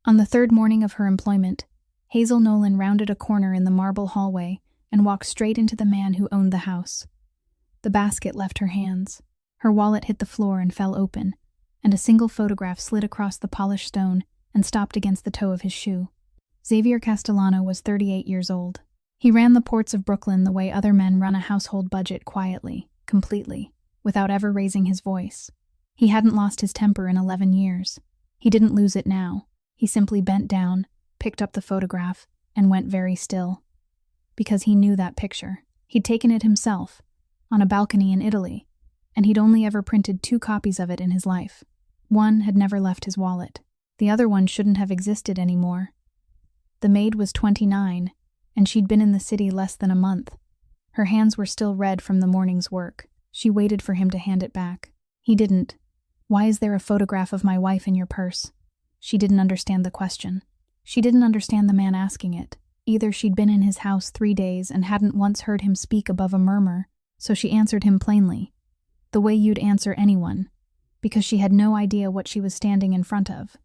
On the third morning of her employment, Hazel Nolan rounded a corner in the marble hallway and walked straight into the man who owned the house. The basket left her hands. Her wallet hit the floor and fell open, and a single photograph slid across the polished stone and stopped against the toe of his shoe. Xavier Castellano was 38 years old. He ran the ports of Brooklyn the way other men run a household budget, quietly, completely, without ever raising his voice. He hadn't lost his temper in 11 years. He didn't lose it now. He simply bent down, picked up the photograph, and went very still. Because he knew that picture. He'd taken it himself, on a balcony in Italy, and he'd only ever printed 2 copies of it in his life. One had never left his wallet. The other one shouldn't have existed anymore. The maid was 29, and she'd been in the city less than a month. Her hands were still red from the morning's work. She waited for him to hand it back. He didn't. "Why is there a photograph of my wife in your purse?" She didn't understand the question. She didn't understand the man asking it. Either she'd been in his house 3 days and hadn't once heard him speak above a murmur, so she answered him plainly, the way you'd answer anyone, because she had no idea what she was standing in front of.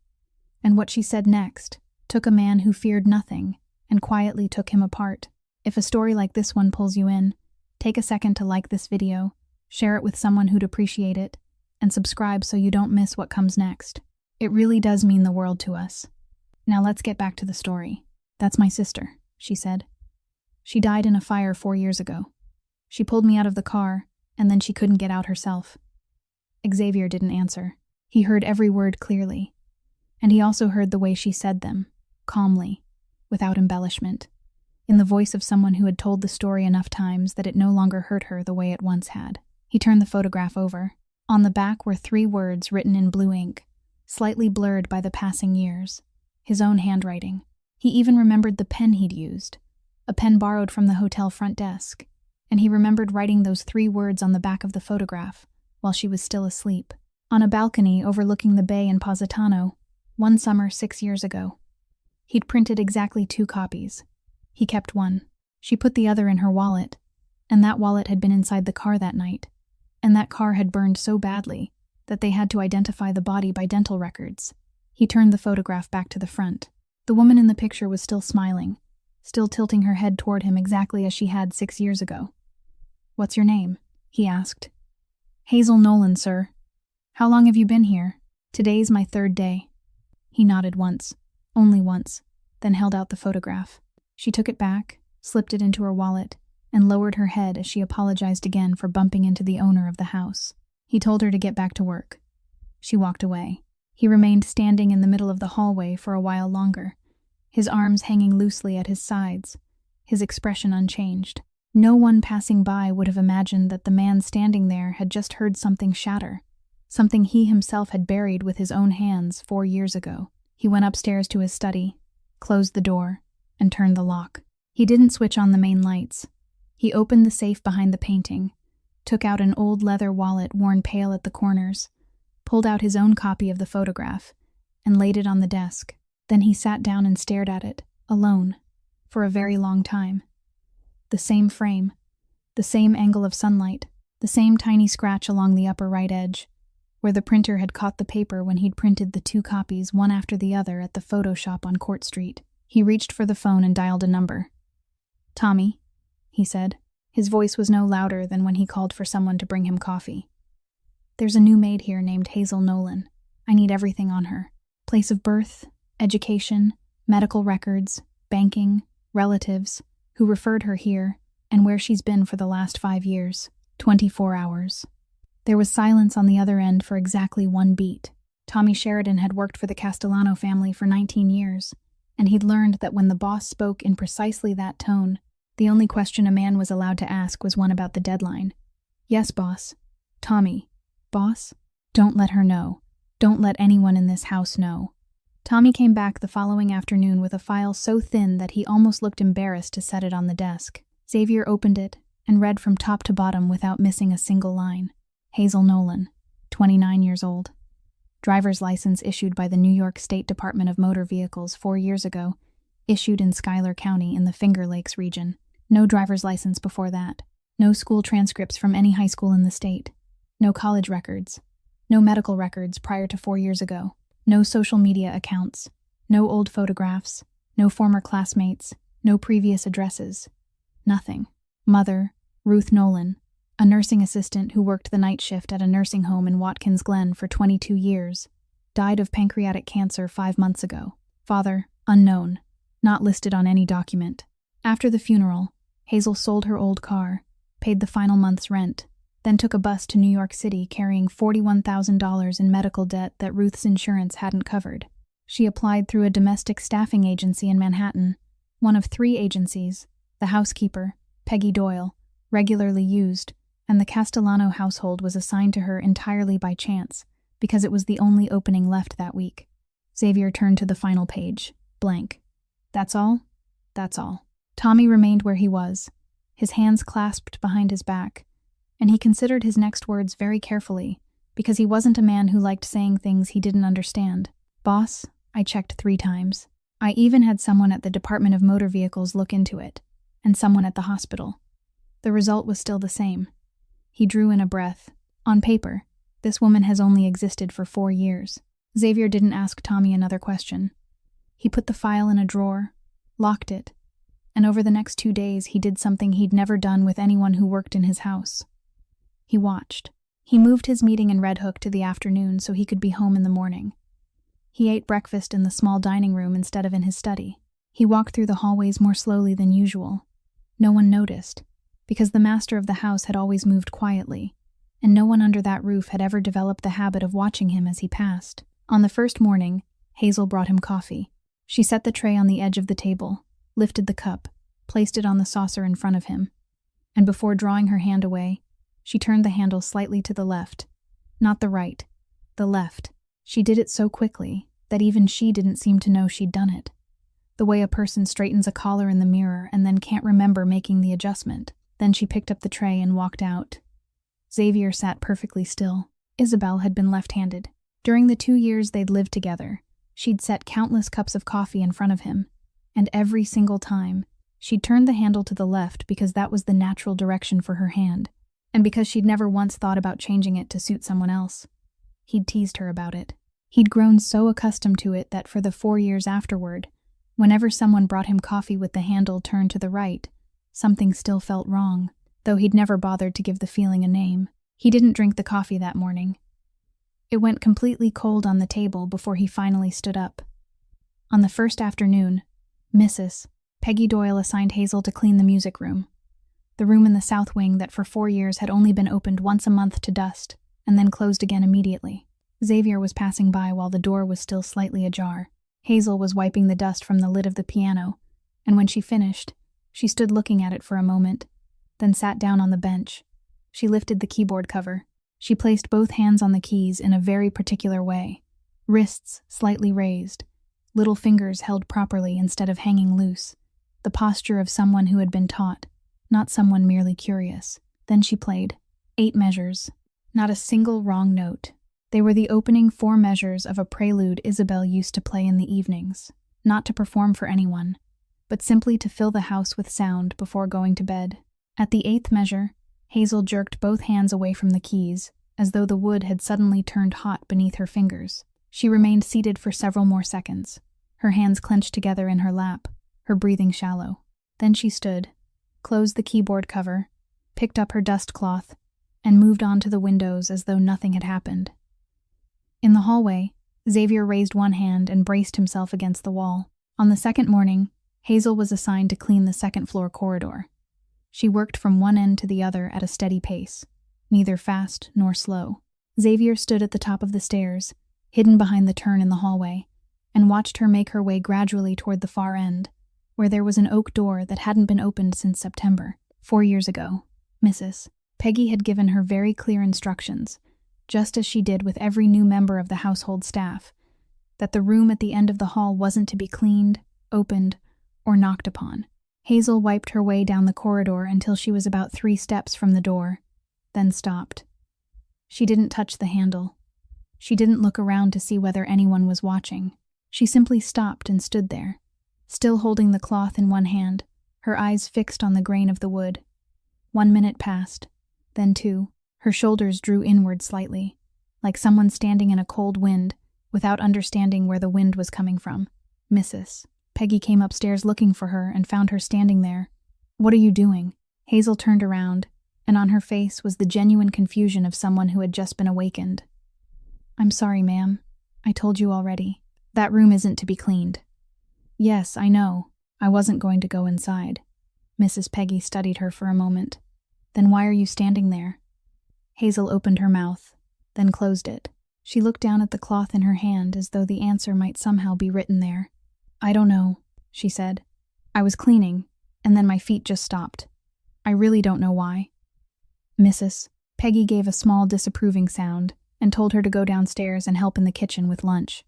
And what she said next took a man who feared nothing and quietly took him apart. If a story like this one pulls you in, take a second to like this video, share it with someone who'd appreciate it, and subscribe so you don't miss what comes next. It really does mean the world to us. Now let's get back to the story. "That's my sister," she said. "She died in a fire 4 years ago. She pulled me out of the car, and then she couldn't get out herself." Xavier didn't answer. He heard every word clearly. And he also heard the way she said them, calmly, without embellishment, in the voice of someone who had told the story enough times that it no longer hurt her the way it once had. He turned the photograph over. On the back were 3 words written in blue ink, slightly blurred by the passing years. His own handwriting. He even remembered the pen he'd used, a pen borrowed from the hotel front desk, and he remembered writing those 3 words on the back of the photograph while she was still asleep, on a balcony overlooking the bay in Positano, one summer 6 years ago. He'd printed exactly 2 copies. He kept one. She put the other in her wallet, and that wallet had been inside the car that night, and that car had burned so badly that they had to identify the body by dental records. He turned the photograph back to the front. The woman in the picture was still smiling, still tilting her head toward him exactly as she had 6 years ago. "What's your name?" he asked. "Hazel Nolan, sir." "How long have you been here?" "Today's my 3rd day." He nodded once, only once, then held out the photograph. She took it back, slipped it into her wallet, and lowered her head as she apologized again for bumping into the owner of the house. He told her to get back to work. She walked away. He remained standing in the middle of the hallway for a while longer, his arms hanging loosely at his sides, his expression unchanged. No one passing by would have imagined that the man standing there had just heard something shatter, something he himself had buried with his own hands 4 years ago. He went upstairs to his study, closed the door, and turned the lock. He didn't switch on the main lights. He opened the safe behind the painting, took out an old leather wallet worn pale at the corners, pulled out his own copy of the photograph, and laid it on the desk. Then he sat down and stared at it, alone, for a very long time. The same frame, the same angle of sunlight, the same tiny scratch along the upper right edge, where the printer had caught the paper when he'd printed the 2 copies one after the other at the photo shop on Court Street. He reached for the phone and dialed a number. "Tommy," he said. His voice was no louder than when he called for someone to bring him coffee. "There's a new maid here named Hazel Nolan. I need everything on her. Place of birth, education, medical records, banking, relatives, who referred her here, and where she's been for the last 5 years, 24 hours. There was silence on the other end for exactly 1 beat. Tommy Sheridan had worked for the Castellano family for 19 years, and he'd learned that when the boss spoke in precisely that tone, the only question a man was allowed to ask was one about the deadline. "Yes, boss." "Tommy." "Boss?" "Don't let her know. Don't let anyone in this house know." Tommy came back the following afternoon with a file so thin that he almost looked embarrassed to set it on the desk. Xavier opened it and read from top to bottom without missing a single line. Hazel Nolan, 29 years old. Driver's license issued by the New York State Department of Motor Vehicles 4 years ago, issued in Schuyler County in the Finger Lakes region. No driver's license before that. No school transcripts from any high school in the state. No college records. No medical records prior to 4 years ago. No social media accounts. No old photographs, no former classmates, no previous addresses. Nothing. Mother, Ruth Nolan, a nursing assistant who worked the night shift at a nursing home in Watkins Glen for 22 years, died of pancreatic cancer 5 months ago. Father, unknown, not listed on any document. After the funeral, Hazel sold her old car, paid the final month's rent, then took a bus to New York City carrying $41,000 in medical debt that Ruth's insurance hadn't covered. She applied through a domestic staffing agency in Manhattan, one of 3 agencies, the housekeeper, Peggy Doyle, regularly used, and the Castellano household was assigned to her entirely by chance, because it was the only opening left that week. Xavier turned to the final page, blank. That's all? That's all. Tommy remained where he was, his hands clasped behind his back, and he considered his next words very carefully, because he wasn't a man who liked saying things he didn't understand. Boss, I checked 3 times. I even had someone at the Department of Motor Vehicles look into it, and someone at the hospital. The result was still the same. He drew in a breath. On paper, this woman has only existed for 4 years. Xavier didn't ask Tommy another question. He put the file in a drawer, locked it, and over the next 2 days he did something he'd never done with anyone who worked in his house. He watched. He moved his meeting in Red Hook to the afternoon so he could be home in the morning. He ate breakfast in the small dining room instead of in his study. He walked through the hallways more slowly than usual. No one noticed, because the master of the house had always moved quietly, and no one under that roof had ever developed the habit of watching him as he passed. On the first morning, Hazel brought him coffee. She set the tray on the edge of the table, lifted the cup, placed it on the saucer in front of him, and before drawing her hand away, she turned the handle slightly to the left. Not the right, the left. She did it so quickly that even she didn't seem to know she'd done it. The way a person straightens a collar in the mirror and then can't remember making the adjustment. Then she picked up the tray and walked out. Xavier sat perfectly still. Isabel had been left-handed. During the 2 years they'd lived together, she'd set countless cups of coffee in front of him, and every single time, she'd turned the handle to the left because that was the natural direction for her hand, and because she'd never once thought about changing it to suit someone else. He'd teased her about it. He'd grown so accustomed to it that for the 4 years afterward, whenever someone brought him coffee with the handle turned to the right, something still felt wrong, though he'd never bothered to give the feeling a name. He didn't drink the coffee that morning. It went completely cold on the table before he finally stood up. On the first afternoon, Mrs. Peggy Doyle assigned Hazel to clean the music room, the room in the south wing that for 4 years had only been opened once a month to dust, and then closed again immediately. Xavier was passing by while the door was still slightly ajar. Hazel was wiping the dust from the lid of the piano, and when she finished, she stood looking at it for a moment, then sat down on the bench. She lifted the keyboard cover. She placed both hands on the keys in a very particular way, wrists slightly raised, little fingers held properly instead of hanging loose, the posture of someone who had been taught, not someone merely curious. Then she played 8 measures, not a single wrong note. They were the opening 4 measures of a prelude Isabel used to play in the evenings, not to perform for anyone, but simply to fill the house with sound before going to bed. At the 8th measure, Hazel jerked both hands away from the keys, as though the wood had suddenly turned hot beneath her fingers. She remained seated for several more seconds, her hands clenched together in her lap, her breathing shallow. Then she stood, closed the keyboard cover, picked up her dust cloth, and moved on to the windows as though nothing had happened. In the hallway, Xavier raised one hand and braced himself against the wall. On the second morning, Hazel was assigned to clean the second-floor corridor. She worked from one end to the other at a steady pace, neither fast nor slow. Xavier stood at the top of the stairs, hidden behind the turn in the hallway, and watched her make her way gradually toward the far end, where there was an oak door that hadn't been opened since September. 4 years ago, Mrs. Peggy had given her very clear instructions, just as she did with every new member of the household staff, that the room at the end of the hall wasn't to be cleaned, opened, or knocked upon. Hazel wiped her way down the corridor until she was about 3 steps from the door, then stopped. She didn't touch the handle. She didn't look around to see whether anyone was watching. She simply stopped and stood there, still holding the cloth in one hand, her eyes fixed on the grain of the wood. 1 minute passed, then 2. Her shoulders drew inward slightly, like someone standing in a cold wind without understanding where the wind was coming from. Mrs. Peggy came upstairs looking for her and found her standing there. What are you doing? Hazel turned around, and on her face was the genuine confusion of someone who had just been awakened. I'm sorry, ma'am. I told you already. That room isn't to be cleaned. Yes, I know. I wasn't going to go inside. Mrs. Peggy studied her for a moment. Then why are you standing there? Hazel opened her mouth, then closed it. She looked down at the cloth in her hand as though the answer might somehow be written there. I don't know, she said. I was cleaning, and then my feet just stopped. I really don't know why. Mrs. Peggy gave a small disapproving sound and told her to go downstairs and help in the kitchen with lunch.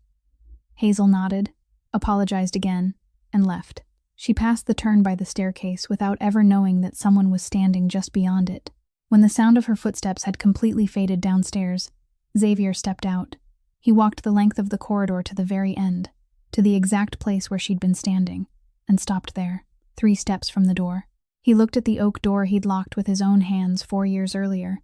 Hazel nodded, apologized again, and left. She passed the turn by the staircase without ever knowing that someone was standing just beyond it. When the sound of her footsteps had completely faded downstairs, Xavier stepped out. He walked the length of the corridor to the very end, to the exact place where she'd been standing, and stopped there, 3 steps from the door. He looked at the oak door he'd locked with his own hands 4 years earlier,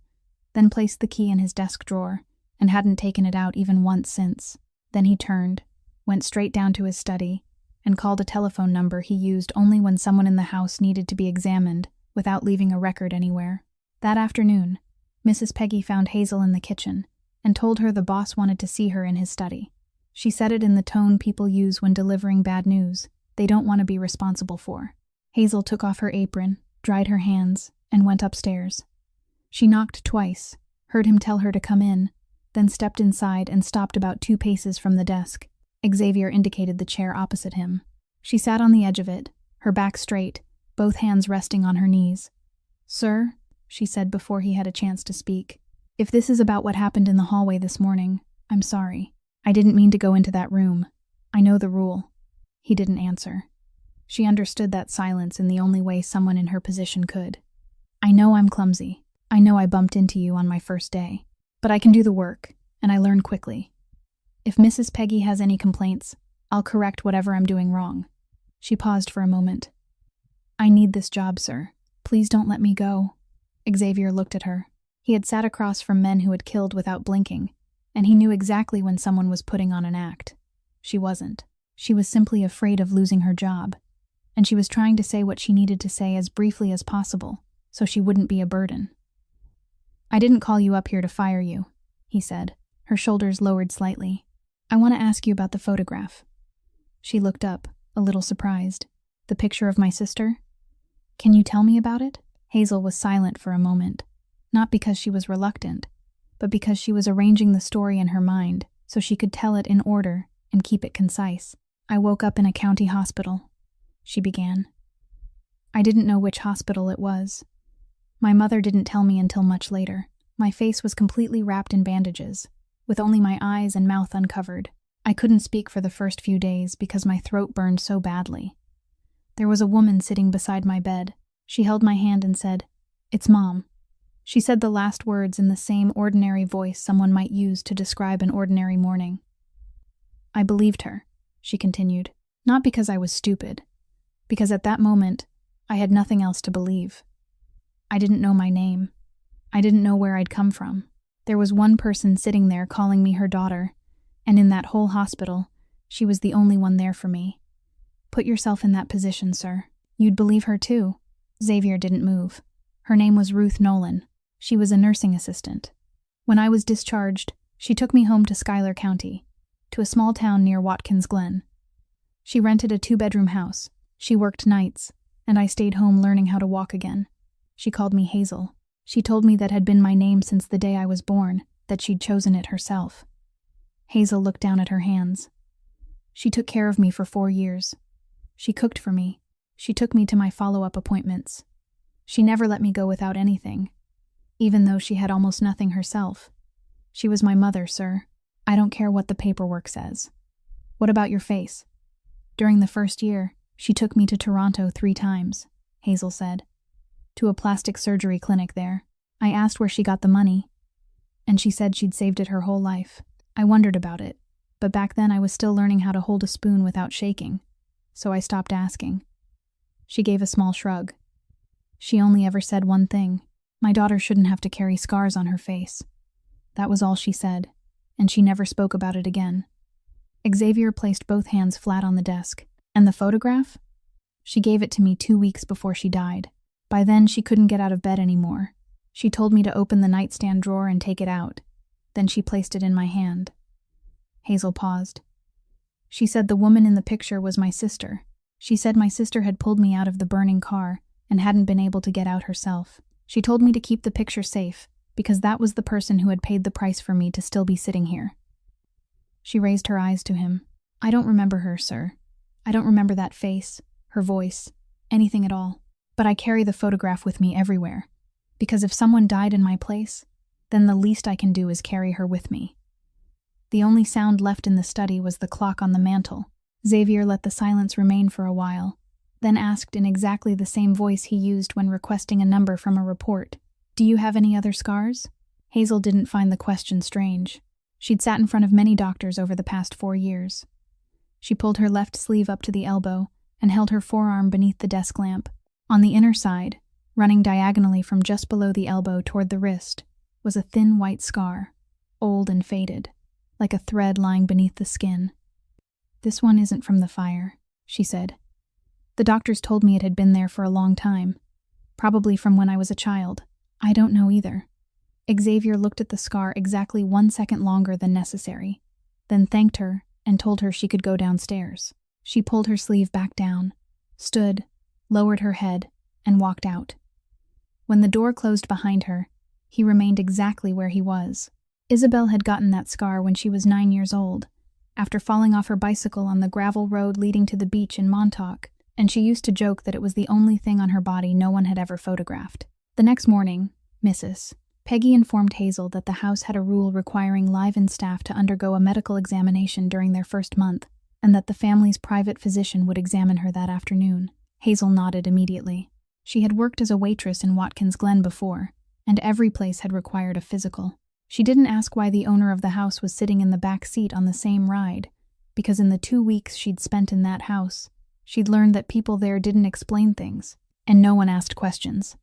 then placed the key in his desk drawer, and hadn't taken it out even once since. Then he turned, went straight down to his study, and called a telephone number he used only when someone in the house needed to be examined, without leaving a record anywhere. That afternoon, Mrs. Peggy found Hazel in the kitchen, and told her the boss wanted to see her in his study. She said it in the tone people use when delivering bad news they don't want to be responsible for. Hazel took off her apron, dried her hands, and went upstairs. She knocked twice, heard him tell her to come in, then stepped inside and stopped about 2 paces from the desk. Xavier indicated the chair opposite him. She sat on the edge of it, her back straight, both hands resting on her knees. Sir, she said before he had a chance to speak, if this is about what happened in the hallway this morning, I'm sorry. I didn't mean to go into that room. I know the rule. He didn't answer. She understood that silence in the only way someone in her position could. I know I'm clumsy. I know I bumped into you on my first day. But I can do the work, and I learn quickly. If Mrs. Peggy has any complaints, I'll correct whatever I'm doing wrong. She paused for a moment. I need this job, sir. Please don't let me go. Xavier looked at her. He had sat across from men who had killed without blinking, and he knew exactly when someone was putting on an act. She wasn't. She was simply afraid of losing her job, and she was trying to say what she needed to say as briefly as possible, so she wouldn't be a burden. I didn't call you up here to fire you, he said, her shoulders lowered slightly. I want to ask you about the photograph. She looked up, a little surprised. The picture of my sister? Can you tell me about it? Hazel was silent for a moment, not because she was reluctant, but because she was arranging the story in her mind so she could tell it in order and keep it concise. I woke up in a county hospital, she began. I didn't know which hospital it was. My mother didn't tell me until much later. My face was completely wrapped in bandages, with only my eyes and mouth uncovered. I couldn't speak for the first few days because my throat burned so badly. There was a woman sitting beside my bed. She held my hand and said, "It's Mom." She said the last words in the same ordinary voice someone might use to describe an ordinary morning. I believed her, she continued, not because I was stupid, because at that moment I had nothing else to believe. I didn't know my name. I didn't know where I'd come from. There was one person sitting there calling me her daughter, and in that whole hospital, she was the only one there for me. Put yourself in that position, sir. You'd believe her too. Xavier didn't move. Her name was Ruth Nolan. She was a nursing assistant. When I was discharged, she took me home to Schuyler County, to a small town near Watkins Glen. She rented a 2-bedroom house. She worked nights, and I stayed home learning how to walk again. She called me Hazel. She told me that had been my name since the day I was born, that she'd chosen it herself. Hazel looked down at her hands. She took care of me for 4 years. She cooked for me. She took me to my follow-up appointments. She never let me go without anything, even though she had almost nothing herself. She was my mother, sir. I don't care what the paperwork says. What about your face? During the first year, she took me to Toronto 3 times, Hazel said. To a plastic surgery clinic there. I asked where she got the money, and she said she'd saved it her whole life. I wondered about it, but back then I was still learning how to hold a spoon without shaking, so I stopped asking. She gave a small shrug. She only ever said one thing. My daughter shouldn't have to carry scars on her face. That was all she said, and she never spoke about it again. Xavier placed both hands flat on the desk. And the photograph? She gave it to me 2 weeks before she died. By then, she couldn't get out of bed anymore. She told me to open the nightstand drawer and take it out. Then she placed it in my hand. Hazel paused. She said the woman in the picture was my sister. She said my sister had pulled me out of the burning car and hadn't been able to get out herself. She told me to keep the picture safe because that was the person who had paid the price for me to still be sitting here. She raised her eyes to him. I don't remember her, sir. I don't remember that face, her voice, anything at all. But I carry the photograph with me everywhere. Because if someone died in my place, then the least I can do is carry her with me. The only sound left in the study was the clock on the mantel. Xavier let the silence remain for a while, then asked in exactly the same voice he used when requesting a number from a report. Do you have any other scars? Hazel didn't find the question strange. She'd sat in front of many doctors over the past 4 years. She pulled her left sleeve up to the elbow and held her forearm beneath the desk lamp. On the inner side, running diagonally from just below the elbow toward the wrist, was a thin white scar, old and faded, like a thread lying beneath the skin. This one isn't from the fire, she said. The doctors told me it had been there for a long time, probably from when I was a child. I don't know either. Xavier looked at the scar exactly 1 second longer than necessary, then thanked her and told her she could go downstairs. She pulled her sleeve back down, stood, lowered her head, and walked out. When the door closed behind her, he remained exactly where he was. Isabel had gotten that scar when she was 9 years old, after falling off her bicycle on the gravel road leading to the beach in Montauk, and she used to joke that it was the only thing on her body no one had ever photographed. The next morning, Mrs. Peggy informed Hazel that the house had a rule requiring live-in staff to undergo a medical examination during their first month, and that the family's private physician would examine her that afternoon. Hazel nodded immediately. She had worked as a waitress in Watkins Glen before, and every place had required a physical. She didn't ask why the owner of the house was sitting in the back seat on the same ride, because in the 2 weeks she'd spent in that house, she'd learned that people there didn't explain things, and no one asked questions.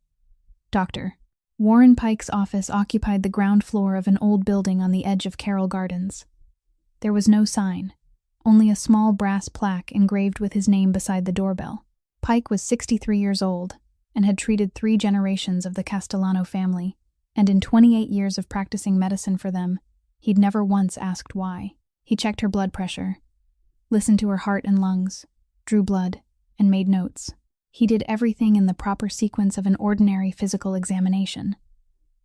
Dr. Warren Pike's office occupied the ground floor of an old building on the edge of Carroll Gardens. There was no sign, only a small brass plaque engraved with his name beside the doorbell. Pike was 63 years old and had treated 3 generations of the Castellano family, and in 28 years of practicing medicine for them, he'd never once asked why. He checked her blood pressure, listened to her heart and lungs, drew blood, and made notes. He did everything in the proper sequence of an ordinary physical examination,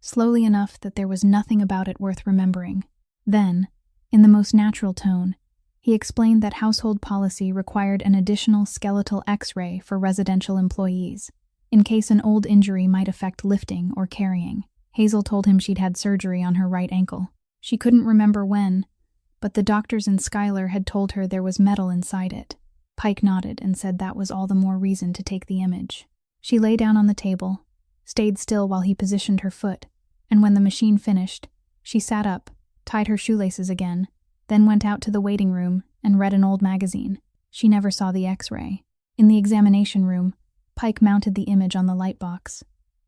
slowly enough that there was nothing about it worth remembering. Then, in the most natural tone, he explained that household policy required an additional skeletal X-ray for residential employees, in case an old injury might affect lifting or carrying. Hazel told him she'd had surgery on her right ankle. She couldn't remember when, but the doctors in Schuyler had told her there was metal inside it. Pike nodded and said that was all the more reason to take the image. She lay down on the table, stayed still while he positioned her foot, and when the machine finished, she sat up, tied her shoelaces again, then went out to the waiting room and read an old magazine. She never saw the X-ray. In the examination room, Pike mounted the image on the light box.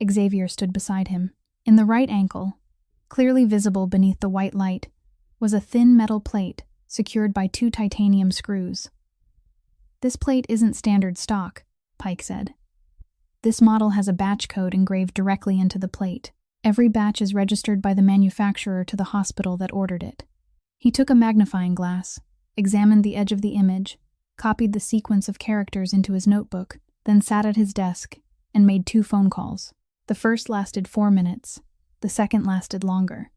Xavier stood beside him. In the right ankle, clearly visible beneath the white light, was a thin metal plate secured by 2 titanium screws. This plate isn't standard stock, Pike said. This model has a batch code engraved directly into the plate. Every batch is registered by the manufacturer to the hospital that ordered it. He took a magnifying glass, examined the edge of the image, copied the sequence of characters into his notebook, then sat at his desk and made 2 phone calls. The first lasted 4 minutes. The second lasted longer.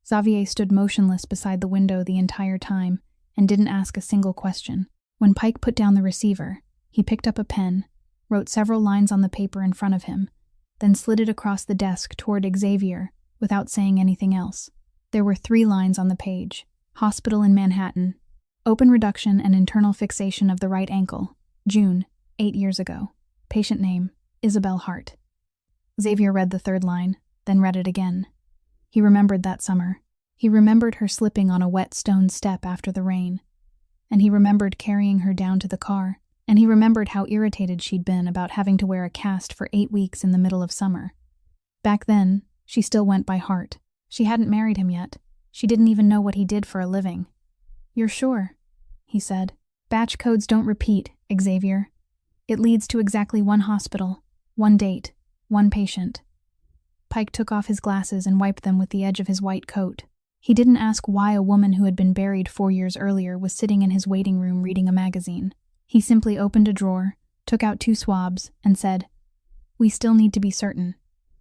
Xavier stood motionless beside the window the entire time and didn't ask a single question. When Pike put down the receiver, he picked up a pen, wrote several lines on the paper in front of him, then slid it across the desk toward Xavier without saying anything else. There were 3 lines on the page. Hospital in Manhattan. Open reduction and internal fixation of the right ankle. June, 8 years ago. Patient name, Isabel Hart. Xavier read the 3rd line, then read it again. He remembered that summer. He remembered her slipping on a wet stone step after the rain. And he remembered carrying her down to the car. And he remembered how irritated she'd been about having to wear a cast for 8 weeks in the middle of summer. Back then, she still went by Hart. She hadn't married him yet. She didn't even know what he did for a living. You're sure? he said. Batch codes don't repeat, Xavier. It leads to exactly one hospital, one date, one patient. Pike took off his glasses and wiped them with the edge of his white coat. He didn't ask why a woman who had been buried 4 years earlier was sitting in his waiting room reading a magazine. He simply opened a drawer, took out 2 swabs, and said, "We still need to be certain.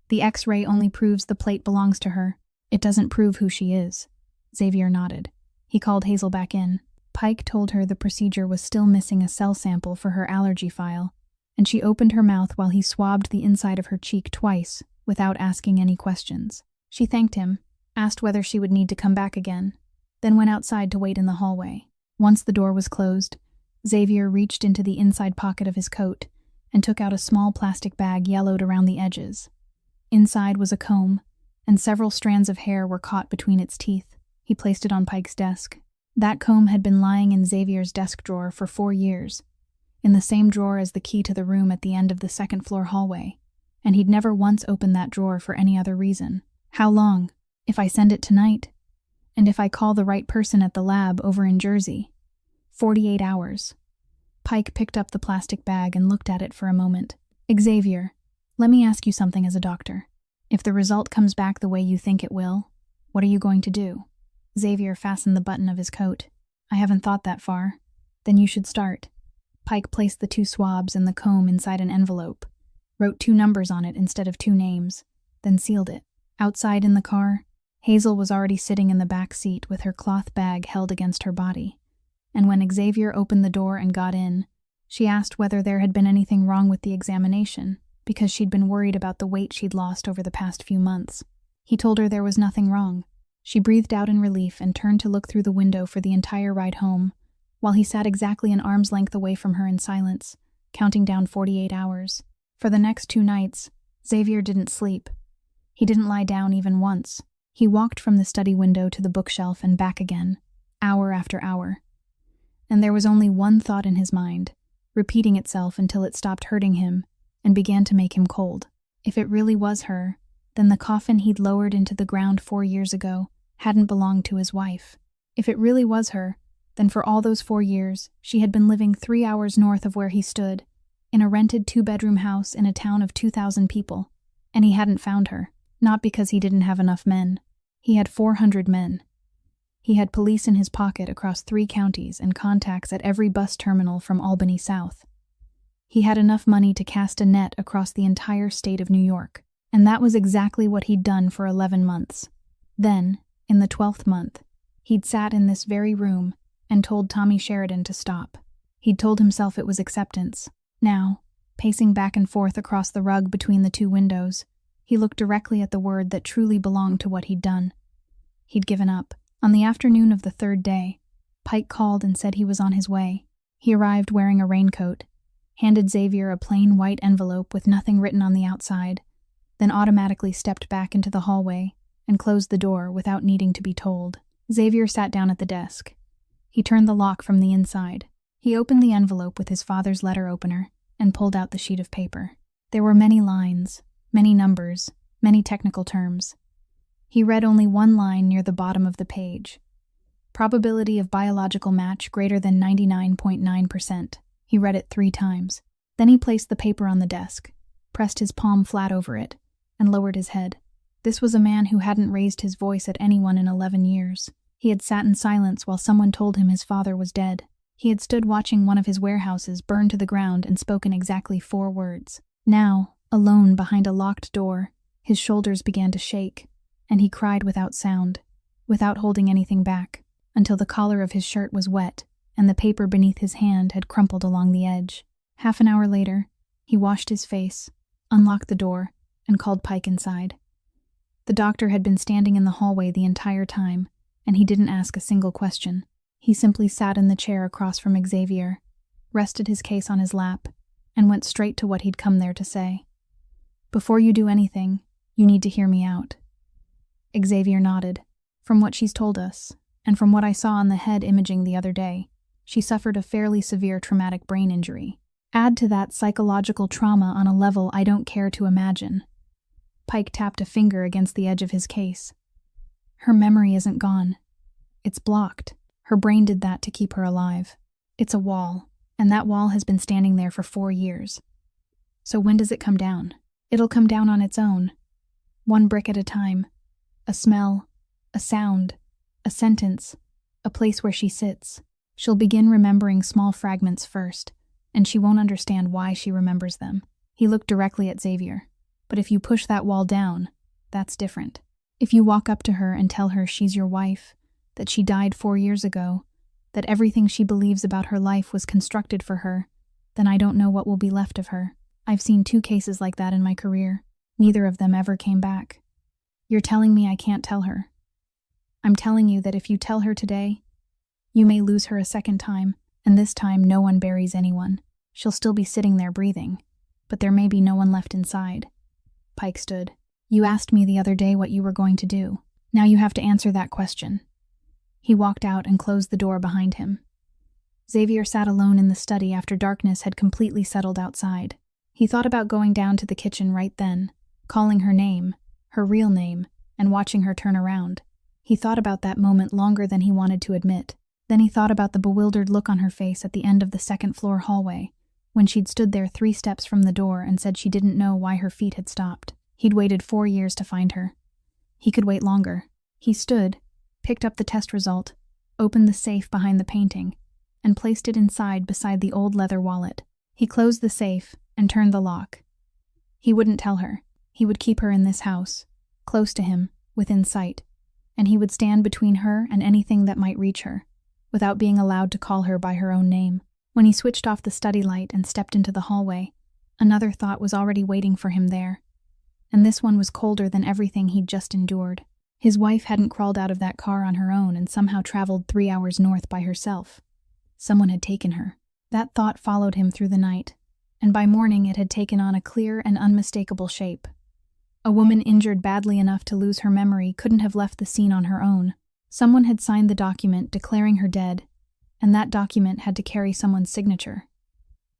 The X-ray only proves the plate belongs to her. It doesn't prove who she is." Xavier nodded. He called Hazel back in. Pike told her the procedure was still missing a cell sample for her allergy file, and she opened her mouth while he swabbed the inside of her cheek twice, without asking any questions. She thanked him, asked whether she would need to come back again, then went outside to wait in the hallway. Once the door was closed, Xavier reached into the inside pocket of his coat and took out a small plastic bag yellowed around the edges. Inside was a comb, and several strands of hair were caught between its teeth. He placed it on Pike's desk. That comb had been lying in Xavier's desk drawer for 4 years, in the same drawer as the key to the room at the end of the second-floor hallway, and he'd never once opened that drawer for any other reason. How long? If I send it tonight? And if I call the right person at the lab over in Jersey? 48 hours. Pike picked up the plastic bag and looked at it for a moment. Xavier, let me ask you something as a doctor. If the result comes back the way you think it will, what are you going to do? Xavier fastened the button of his coat. I haven't thought that far. Then you should start. Pike placed the 2 swabs and the comb inside an envelope, wrote 2 numbers on it instead of 2 names, then sealed it. Outside in the car, Hazel was already sitting in the back seat with her cloth bag held against her body, and when Xavier opened the door and got in, she asked whether there had been anything wrong with the examination, because she'd been worried about the weight she'd lost over the past few months. He told her there was nothing wrong. She breathed out in relief and turned to look through the window for the entire ride home, while he sat exactly an arm's length away from her in silence, counting down 48 hours. For the next 2 nights, Xavier didn't sleep. He didn't lie down even once. He walked from the study window to the bookshelf and back again, hour after hour. And there was only one thought in his mind, repeating itself until it stopped hurting him and began to make him cold. If it really was her, then the coffin he'd lowered into the ground 4 years ago hadn't belonged to his wife. If it really was her, then for all those 4 years, she had been living 3 hours north of where he stood, in a rented 2-bedroom house in a town of 2,000 people, and he hadn't found her. Not because he didn't have enough men. He had 400 men. He had police in his pocket across 3 counties and contacts at every bus terminal from Albany south. He had enough money to cast a net across the entire state of New York, and that was exactly what he'd done for 11 months. Then, in the 12th month, he'd sat in this very room and told Tommy Sheridan to stop. He'd told himself it was acceptance. Now, pacing back and forth across the rug between the 2 windows, he looked directly at the word that truly belonged to what he'd done. He'd given up. On the afternoon of the 3rd day, Pike called and said he was on his way. He arrived wearing a raincoat, handed Xavier a plain white envelope with nothing written on the outside, then automatically stepped back into the hallway and closed the door without needing to be told. Xavier sat down at the desk. He turned the lock from the inside. He opened the envelope with his father's letter opener and pulled out the sheet of paper. There were many lines, many numbers, many technical terms. He read only one line near the bottom of the page. Probability of biological match greater than 99.9%. He read it 3 times. Then he placed the paper on the desk, pressed his palm flat over it, and lowered his head. This was a man who hadn't raised his voice at anyone in 11 years. He had sat in silence while someone told him his father was dead. He had stood watching one of his warehouses burn to the ground and spoken exactly 4 words. Now, alone behind a locked door, his shoulders began to shake, and he cried without sound, without holding anything back, until the collar of his shirt was wet and the paper beneath his hand had crumpled along the edge. Half an hour later, he washed his face, unlocked the door, and called Pike inside. The doctor had been standing in the hallway the entire time, and he didn't ask a single question. He simply sat in the chair across from Xavier, rested his case on his lap, and went straight to what he'd come there to say. Before you do anything, you need to hear me out. Xavier nodded. From what she's told us, and from what I saw on the head imaging the other day, she suffered a fairly severe traumatic brain injury. Add to that psychological trauma on a level I don't care to imagine. Pike tapped a finger against the edge of his case. Her memory isn't gone. It's blocked. Her brain did that to keep her alive. It's a wall, and that wall has been standing there for 4 years. So when does it come down? It'll come down on its own. One brick at a time. A smell, a sound, a sentence, a place where she sits. She'll begin remembering small fragments first, and she won't understand why she remembers them. He looked directly at Xavier. But if you push that wall down, that's different. If you walk up to her and tell her she's your wife, that she died 4 years ago, that everything she believes about her life was constructed for her, then I don't know what will be left of her. I've seen 2 cases like that in my career. Neither of them ever came back. You're telling me I can't tell her. I'm telling you that if you tell her today, you may lose her a second time, and this time no one buries anyone. She'll still be sitting there breathing, but there may be no one left inside. Pike stood. You asked me the other day what you were going to do. Now you have to answer that question. He walked out and closed the door behind him. Xavier sat alone in the study after darkness had completely settled outside. He thought about going down to the kitchen right then, calling her name, her real name, and watching her turn around. He thought about that moment longer than he wanted to admit. Then he thought about the bewildered look on her face at the end of the second-floor hallway, when she'd stood there 3 steps from the door and said she didn't know why her feet had stopped. He'd waited 4 years to find her. He could wait longer. He stood, picked up the test result, opened the safe behind the painting, and placed it inside beside the old leather wallet. He closed the safe and turned the lock. He wouldn't tell her. He would keep her in this house, close to him, within sight, and he would stand between her and anything that might reach her, without being allowed to call her by her own name. When he switched off the study light and stepped into the hallway, another thought was already waiting for him there, and this one was colder than everything he'd just endured. His wife hadn't crawled out of that car on her own and somehow traveled 3 hours north by herself. Someone had taken her. That thought followed him through the night, and by morning it had taken on a clear and unmistakable shape. A woman injured badly enough to lose her memory couldn't have left the scene on her own. Someone had signed the document declaring her dead, and that document had to carry someone's signature.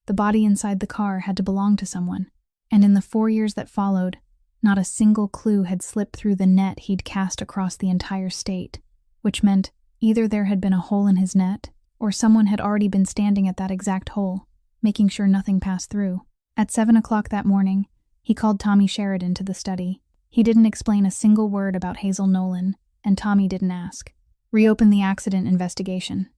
The body inside the car had to belong to someone, and in the 4 years that followed, not a single clue had slipped through the net he'd cast across the entire state, which meant either there had been a hole in his net, or someone had already been standing at that exact hole, making sure nothing passed through. At 7 o'clock that morning, he called Tommy Sheridan to the study. He didn't explain a single word about Hazel Nolan, and Tommy didn't ask. Reopen the accident investigation,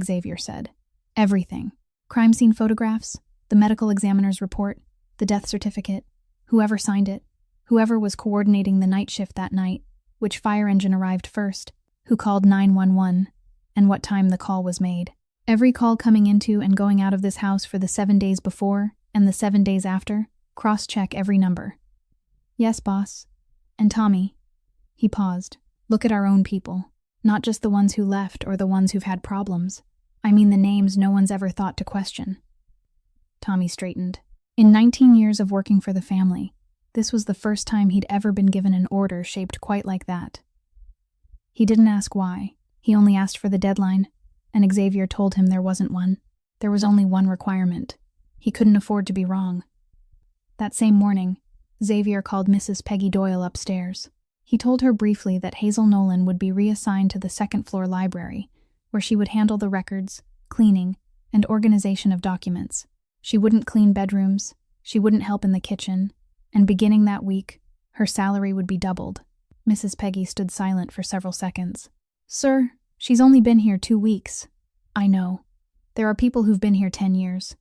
Xavier said. Everything. Crime scene photographs, the medical examiner's report, the death certificate, whoever signed it, whoever was coordinating the night shift that night, which fire engine arrived first, who called 911, and what time the call was made. Every call coming into and going out of this house for the 7 days before and the 7 days after, cross-check every number. Yes, boss. And Tommy. He paused. Look at our own people. Not just the ones who left or the ones who've had problems. I mean the names no one's ever thought to question. Tommy straightened. In 19 years of working for the family, this was the first time he'd ever been given an order shaped quite like that. He didn't ask why. He only asked for the deadline, and Xavier told him there wasn't one. There was only one requirement. He couldn't afford to be wrong. That same morning, Xavier called Mrs. Peggy Doyle upstairs. He told her briefly that Hazel Nolan would be reassigned to the second-floor library, where she would handle the records, cleaning, and organization of documents. She wouldn't clean bedrooms, she wouldn't help in the kitchen, and beginning that week, her salary would be doubled. Mrs. Peggy stood silent for several seconds. Sir, she's only been here 2 weeks. I know. There are people who've been here 10 years.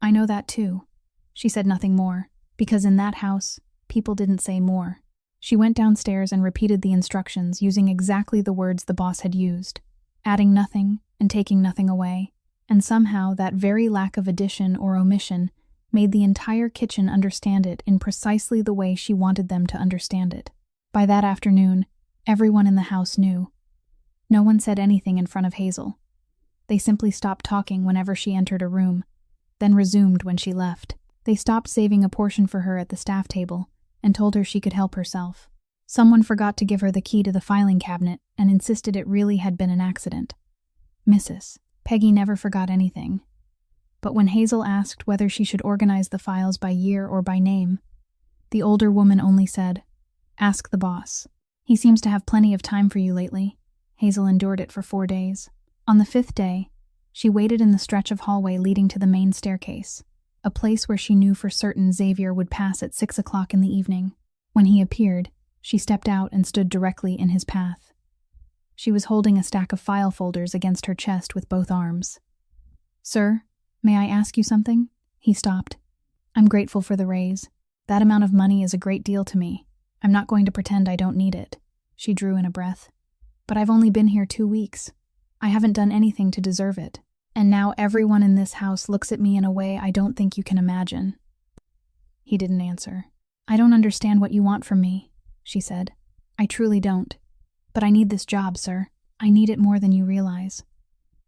I know that too. She said nothing more, because in that house, people didn't say more. She went downstairs and repeated the instructions using exactly the words the boss had used, adding nothing and taking nothing away, and somehow that very lack of addition or omission made the entire kitchen understand it in precisely the way she wanted them to understand it. By that afternoon, everyone in the house knew. No one said anything in front of Hazel. They simply stopped talking whenever she entered a room, then resumed when she left. They stopped saving a portion for her at the staff table and told her she could help herself. Someone forgot to give her the key to the filing cabinet and insisted it really had been an accident. Mrs. Peggy never forgot anything. But when Hazel asked whether she should organize the files by year or by name, the older woman only said, "Ask the boss. He seems to have plenty of time for you lately." Hazel endured it for 4 days. On the 5th day, she waited in the stretch of hallway leading to the main staircase, a place where she knew for certain Xavier would pass at 6 o'clock in the evening. When he appeared, she stepped out and stood directly in his path. She was holding a stack of file folders against her chest with both arms. "Sir, may I ask you something?" He stopped. "I'm grateful for the raise. That amount of money is a great deal to me. I'm not going to pretend I don't need it." She drew in a breath. "But I've only been here 2 weeks. I haven't done anything to deserve it. And now everyone in this house looks at me in a way I don't think you can imagine." He didn't answer. "I don't understand what you want from me," she said. "I truly don't. But I need this job, sir. I need it more than you realize."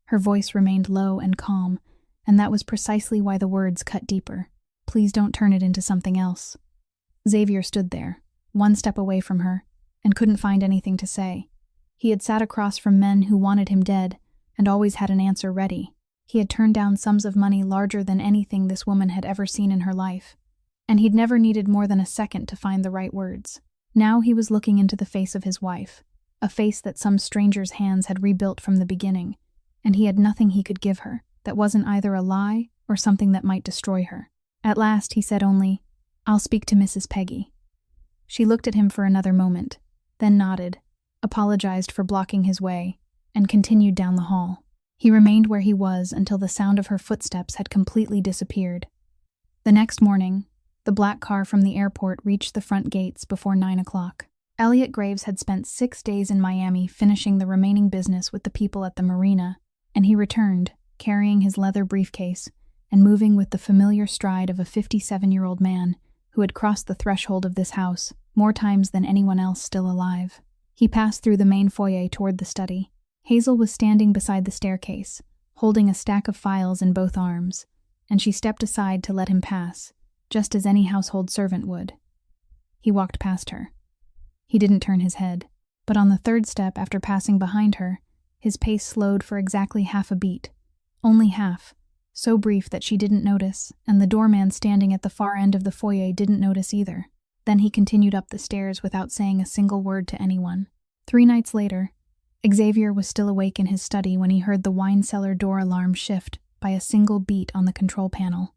Her voice remained low and calm, and that was precisely why the words cut deeper. "Please don't turn it into something else." Xavier stood there, one step away from her, and couldn't find anything to say. He had sat across from men who wanted him dead, and always had an answer ready. He had turned down sums of money larger than anything this woman had ever seen in her life, and he'd never needed more than a second to find the right words. Now he was looking into the face of his wife, a face that some stranger's hands had rebuilt from the beginning, and he had nothing he could give her that wasn't either a lie or something that might destroy her. At last he said only, "I'll speak to Mrs. Peggy." She looked at him for another moment, then nodded, apologized for blocking his way, and continued down the hall. He remained where he was until the sound of her footsteps had completely disappeared. The next morning, the black car from the airport reached the front gates before 9 o'clock. Elliot Graves had spent 6 days in Miami finishing the remaining business with the people at the marina, and he returned, carrying his leather briefcase and moving with the familiar stride of a 57-year-old man who had crossed the threshold of this house more times than anyone else still alive. He passed through the main foyer toward the study. Hazel was standing beside the staircase, holding a stack of files in both arms, and she stepped aside to let him pass, just as any household servant would. He walked past her. He didn't turn his head, but on the 3rd step after passing behind her, his pace slowed for exactly half a beat. Only half, so brief that she didn't notice, and the doorman standing at the far end of the foyer didn't notice either. Then he continued up the stairs without saying a single word to anyone. 3 nights later, Xavier was still awake in his study when he heard the wine cellar door alarm shift by a single beat on the control panel.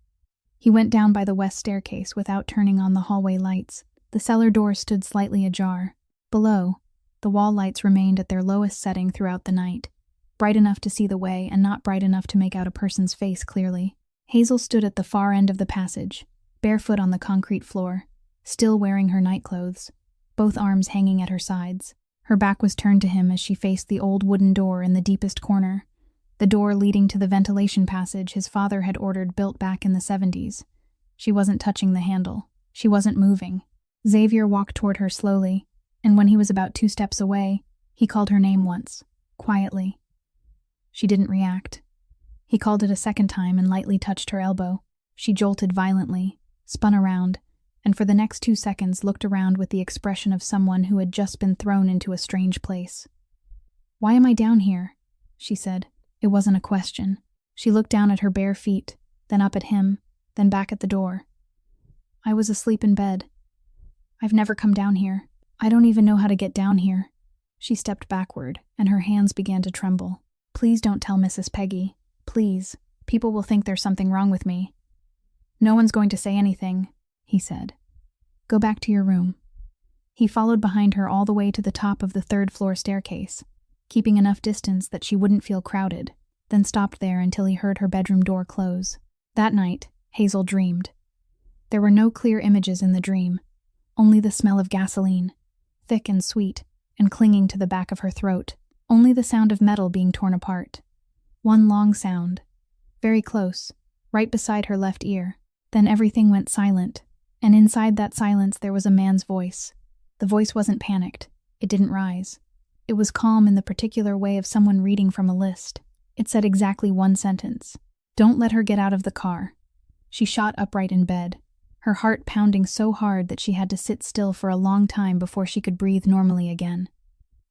He went down by the west staircase without turning on the hallway lights. The cellar door stood slightly ajar. Below, the wall lights remained at their lowest setting throughout the night, bright enough to see the way and not bright enough to make out a person's face clearly. Hazel stood at the far end of the passage, barefoot on the concrete floor, still wearing her nightclothes, both arms hanging at her sides. Her back was turned to him as she faced the old wooden door in the deepest corner, the door leading to the ventilation passage his father had ordered built back in the 70s. She wasn't touching the handle. She wasn't moving. Xavier walked toward her slowly, and when he was about 2 steps away, he called her name once, quietly. She didn't react. He called it a second time and lightly touched her elbow. She jolted violently, spun around, and for the next 2 seconds looked around with the expression of someone who had just been thrown into a strange place. "Why am I down here?" she said. It wasn't a question. She looked down at her bare feet, then up at him, then back at the door. "I was asleep in bed. I've never come down here. I don't even know how to get down here." She stepped backward, and her hands began to tremble. "Please don't tell Mrs. Peggy. Please. People will think there's something wrong with me." "No one's going to say anything," he said. "Go back to your room." He followed behind her all the way to the top of the 3rd-floor staircase, keeping enough distance that she wouldn't feel crowded, then stopped there until he heard her bedroom door close. That night, Hazel dreamed. There were no clear images in the dream, only the smell of gasoline, thick and sweet, and clinging to the back of her throat, only the sound of metal being torn apart. One long sound, very close, right beside her left ear. Then everything went silent, and inside that silence there was a man's voice. The voice wasn't panicked. It didn't rise. It was calm in the particular way of someone reading from a list. It said exactly one sentence. "Don't let her get out of the car." She shot upright in bed, her heart pounding so hard that she had to sit still for a long time before she could breathe normally again.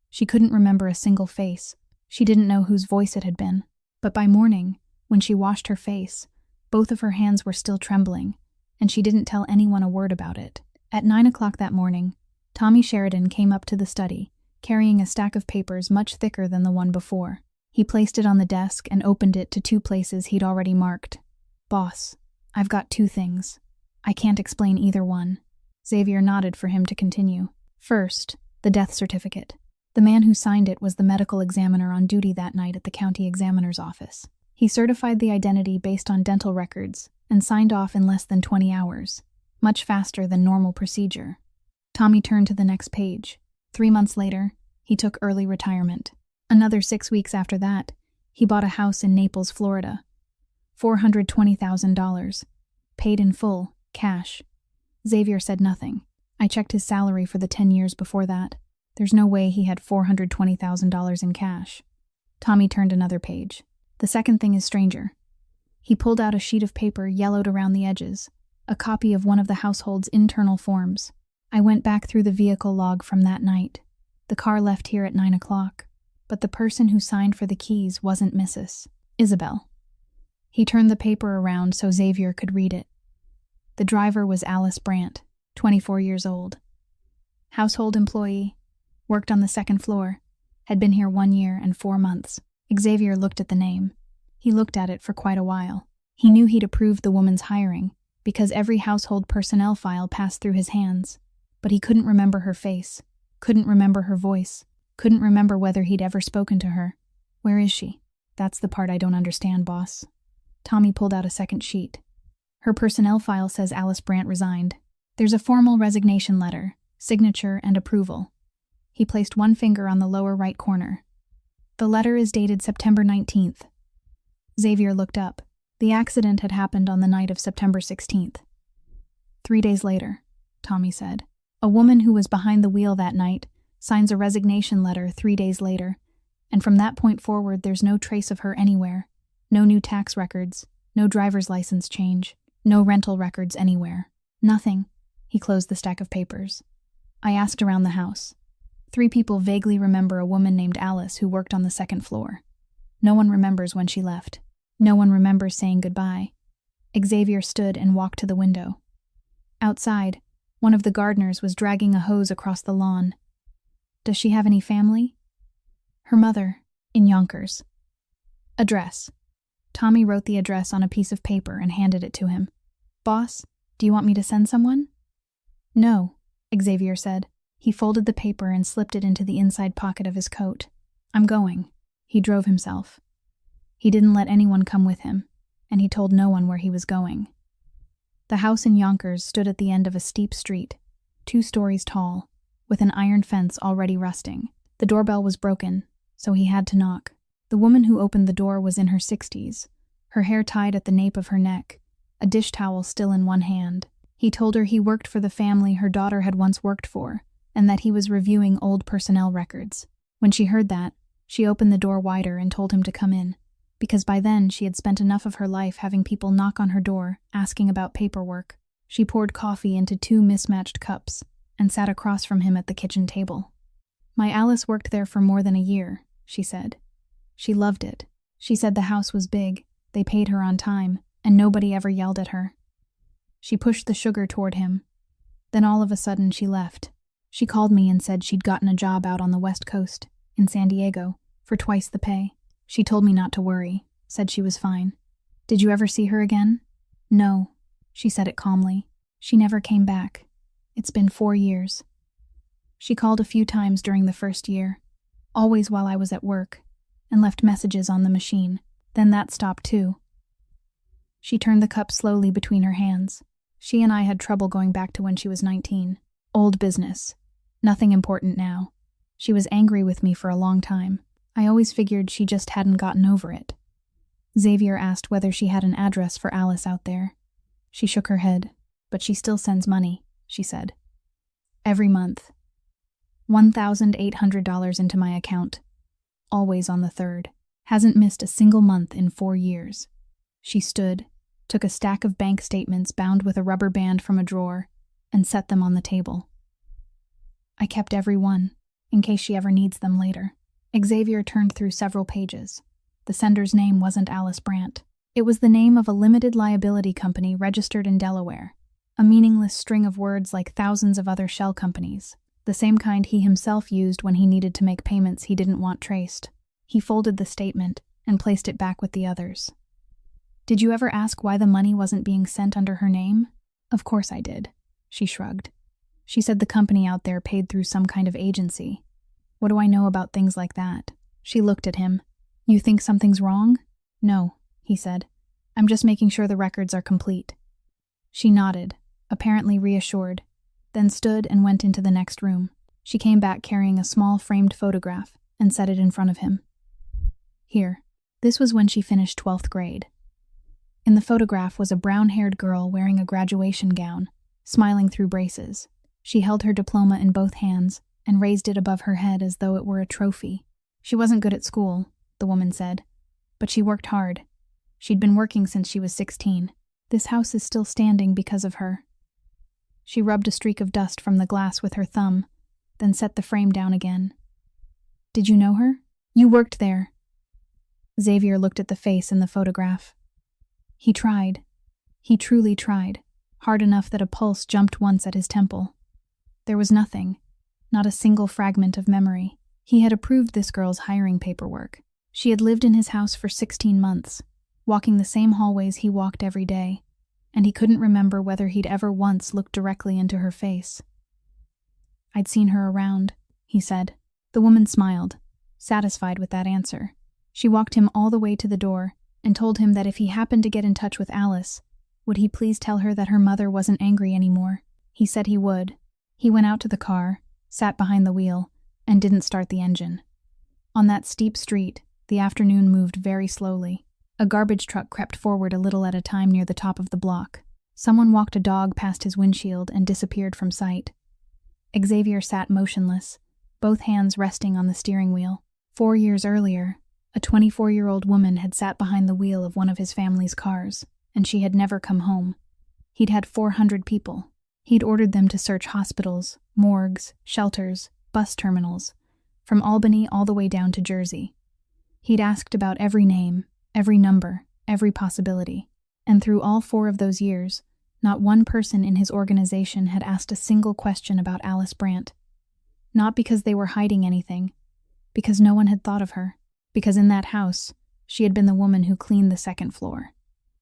She couldn't remember a single face. She didn't know whose voice it had been. But by morning, when she washed her face, both of her hands were still trembling, and she didn't tell anyone a word about it. At 9 o'clock that morning, Tommy Sheridan came up to the study, carrying a stack of papers much thicker than the one before. He placed it on the desk and opened it to 2 places he'd already marked. "Boss, I've got 2 things. I can't explain either one." Xavier nodded for him to continue. First, the death certificate. The man who signed it was the medical examiner on duty that night at the county examiner's office. He certified the identity based on dental records and signed off in less than 20 hours, much faster than normal procedure. Tommy turned to the next page. 3 months later, he took early retirement. Another 6 weeks after that, he bought a house in Naples, Florida. $420,000. Paid in full, cash. Xavier said nothing. I checked his salary for the 10 years before that. There's no way he had $420,000 in cash. Tommy turned another page. The second thing is stranger. He pulled out a sheet of paper yellowed around the edges, a copy of one of the household's internal forms. I went back through the vehicle log from that night. The car left here at 9 o'clock, but the person who signed for the keys wasn't Mrs. Isabel. He turned the paper around so Xavier could read it. The driver was Alice Brandt, 24 years old. Household employee, worked on the 2nd floor, had been here 1 year and 4 months. Xavier looked at the name. He looked at it for quite a while. He knew he'd approved the woman's hiring, because every household personnel file passed through his hands, but he couldn't remember her face, couldn't remember her voice, couldn't remember whether he'd ever spoken to her. Where is she? That's the part I don't understand, boss. Tommy pulled out a second sheet. Her personnel file says Alice Brandt resigned. There's a formal resignation letter, signature and approval. He placed one finger on the lower right corner. The letter is dated September 19th. Xavier looked up. The accident had happened on the night of September 16th. 3 days later, Tommy said. A woman who was behind the wheel that night signs a resignation letter 3 days later, and from that point forward there's no trace of her anywhere. No new tax records, no driver's license change, no rental records anywhere. Nothing. He closed the stack of papers. I asked around the house. 3 people vaguely remember a woman named Alice who worked on the 2nd floor. No one remembers when she left. No one remembers saying goodbye. Xavier stood and walked to the window. Outside, one of the gardeners was dragging a hose across the lawn. Does she have any family? Her mother, in Yonkers. Address. Tommy wrote the address on a piece of paper and handed it to him. Boss, do you want me to send someone? No, Xavier said. He folded the paper and slipped it into the inside pocket of his coat. I'm going. He drove himself. He didn't let anyone come with him, and he told no one where he was going. The house in Yonkers stood at the end of a steep street, 2 stories tall, with an iron fence already rusting. The doorbell was broken, so he had to knock. The woman who opened the door was in her 60s, her hair tied at the nape of her neck, a dish towel still in one hand. He told her he worked for the family her daughter had once worked for, and that he was reviewing old personnel records. When she heard that, she opened the door wider and told him to come in, because by then she had spent enough of her life having people knock on her door, asking about paperwork. She poured coffee into 2 mismatched cups and sat across from him at the kitchen table. My Alice worked there for more than a year, she said. She loved it. She said the house was big, they paid her on time, and nobody ever yelled at her. She pushed the sugar toward him. Then all of a sudden she left. She called me and said she'd gotten a job out on the West Coast, in San Diego, for twice the pay. She told me not to worry, said she was fine. Did you ever see her again? No, she said it calmly. She never came back. It's been 4 years. She called a few times during the first year, always while I was at work, and left messages on the machine. Then that stopped too. She turned the cup slowly between her hands. She and I had trouble going back to when she was 19. Old business. Nothing important now. She was angry with me for a long time. I always figured she just hadn't gotten over it. Xavier asked whether she had an address for Alice out there. She shook her head, but she still sends money, she said. Every month. $1,800 into my account. Always on the 3rd. Hasn't missed a single month in 4 years. She stood, took a stack of bank statements bound with a rubber band from a drawer, and set them on the table. I kept every one, in case she ever needs them later. Xavier turned through several pages. The sender's name wasn't Alice Brandt. It was the name of a limited liability company registered in Delaware, a meaningless string of words like thousands of other shell companies, the same kind he himself used when he needed to make payments he didn't want traced. He folded the statement and placed it back with the others. Did you ever ask why the money wasn't being sent under her name? Of course I did. She shrugged. She said the company out there paid through some kind of agency. What do I know about things like that? She looked at him. You think something's wrong? No, he said. I'm just making sure the records are complete. She nodded, apparently reassured, then stood and went into the next room. She came back carrying a small framed photograph and set it in front of him. Here. This was when she finished 12th grade. In the photograph was a brown-haired girl wearing a graduation gown, smiling through braces. She held her diploma in both hands and raised it above her head as though it were a trophy. She wasn't good at school, the woman said, but she worked hard. She'd been working since she was 16. This house is still standing because of her. She rubbed a streak of dust from the glass with her thumb, then set the frame down again. Did you know her? You worked there. Xavier looked at the face in the photograph. He tried. He truly tried, hard enough that a pulse jumped once at his temple. There was nothing, not a single fragment of memory. He had approved this girl's hiring paperwork. She had lived in his house for 16 months, walking the same hallways he walked every day, and he couldn't remember whether he'd ever once looked directly into her face. I'd seen her around, he said. The woman smiled, satisfied with that answer. She walked him all the way to the door and told him that if he happened to get in touch with Alice, would he please tell her that her mother wasn't angry anymore? He said he would. He went out to the car, sat behind the wheel, and didn't start the engine. On that steep street, the afternoon moved very slowly. A garbage truck crept forward a little at a time near the top of the block. Someone walked a dog past his windshield and disappeared from sight. Xavier sat motionless, both hands resting on the steering wheel. 4 years earlier, a 24-year-old woman had sat behind the wheel of one of his family's cars, and she had never come home. He'd had 400 people. He'd ordered them to search hospitals, morgues, shelters, bus terminals, from Albany all the way down to Jersey. He'd asked about every name, every number, every possibility. And through all 4 of those years, not one person in his organization had asked a single question about Alice Brandt. Not because they were hiding anything, because no one had thought of her. Because in that house, she had been the woman who cleaned the second floor.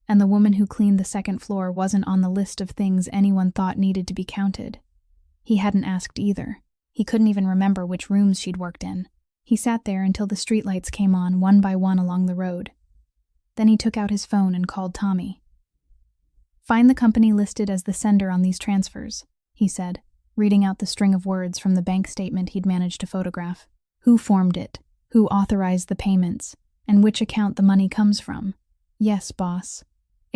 And the woman who cleaned the second floor wasn't on the list of things anyone thought needed to be counted. He hadn't asked either. He couldn't even remember which rooms she'd worked in. He sat there until the streetlights came on one by one along the road. Then he took out his phone and called Tommy. Find the company listed as the sender on these transfers, he said, reading out the string of words from the bank statement he'd managed to photograph. Who formed it? Who authorized the payments? And which account the money comes from? Yes, boss.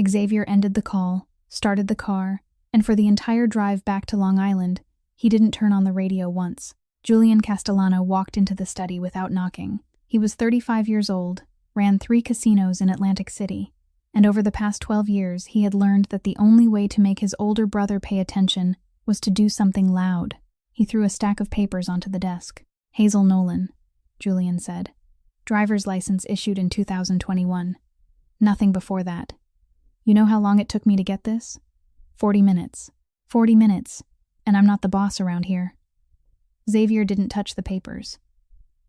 Xavier ended the call, started the car, and for the entire drive back to Long Island, he didn't turn on the radio once. Julian Castellano walked into the study without knocking. He was 35 years old, ran 3 casinos in Atlantic City, and over the past 12 years he had learned that the only way to make his older brother pay attention was to do something loud. He threw a stack of papers onto the desk. Hazel Nolan, Julian said. Driver's license issued in 2021. Nothing before that. You know how long it took me to get this? 40 minutes. 40 minutes. And I'm not the boss around here. Xavier didn't touch the papers.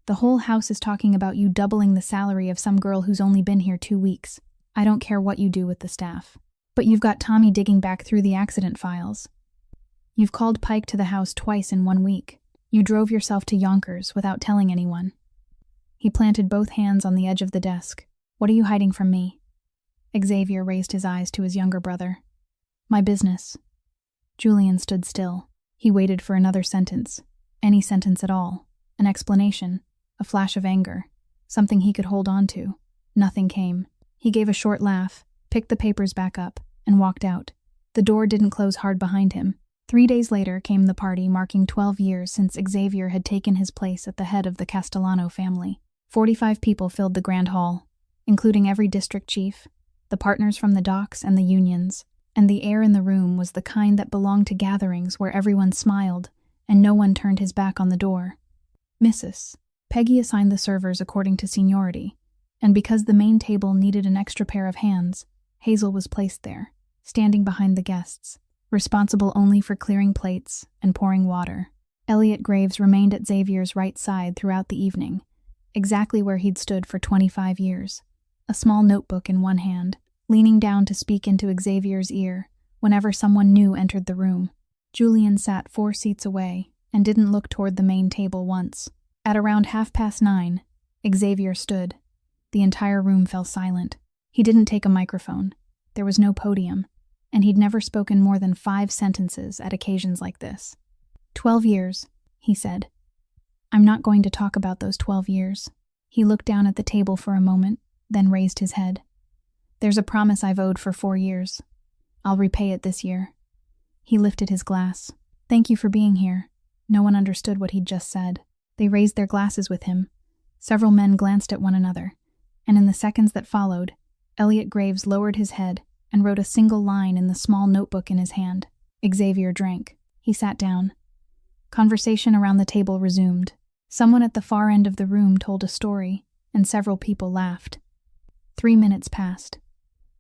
The whole house is talking about you doubling the salary of some girl who's only been here 2 weeks. I don't care what you do with the staff. But you've got Tommy digging back through the accident files. You've called Pike to the house twice in 1 week. You drove yourself to Yonkers without telling anyone. He planted both hands on the edge of the desk. What are you hiding from me? Xavier raised his eyes to his younger brother. My business. Julian stood still. He waited for another sentence. Any sentence at all. An explanation. A flash of anger. Something he could hold on to. Nothing came. He gave a short laugh, picked the papers back up, and walked out. The door didn't close hard behind him. 3 days later came the party marking 12 years since Xavier had taken his place at the head of the Castellano family. 45 people filled the grand hall, including every district chief, the partners from the docks and the unions, and the air in the room was the kind that belonged to gatherings where everyone smiled and no one turned his back on the door. Mrs. Peggy assigned the servers according to seniority, and because the main table needed an extra pair of hands, Hazel was placed there, standing behind the guests, responsible only for clearing plates and pouring water. Elliot Graves remained at Xavier's right side throughout the evening, exactly where he'd stood for 25 years, a small notebook in one hand, leaning down to speak into Xavier's ear whenever someone new entered the room. Julian sat 4 seats away and didn't look toward the main table once. At around 9:30, Xavier stood. The entire room fell silent. He didn't take a microphone. There was no podium, and he'd never spoken more than 5 sentences at occasions like this. 12 years, he said. I'm not going to talk about those 12 years. He looked down at the table for a moment, then raised his head. There's a promise I've owed for 4 years. I'll repay it this year. He lifted his glass. Thank you for being here. No one understood what he'd just said. They raised their glasses with him. Several men glanced at one another, and in the seconds that followed, Elliot Graves lowered his head and wrote a single line in the small notebook in his hand. Xavier drank. He sat down. Conversation around the table resumed. Someone at the far end of the room told a story, and several people laughed. 3 minutes passed.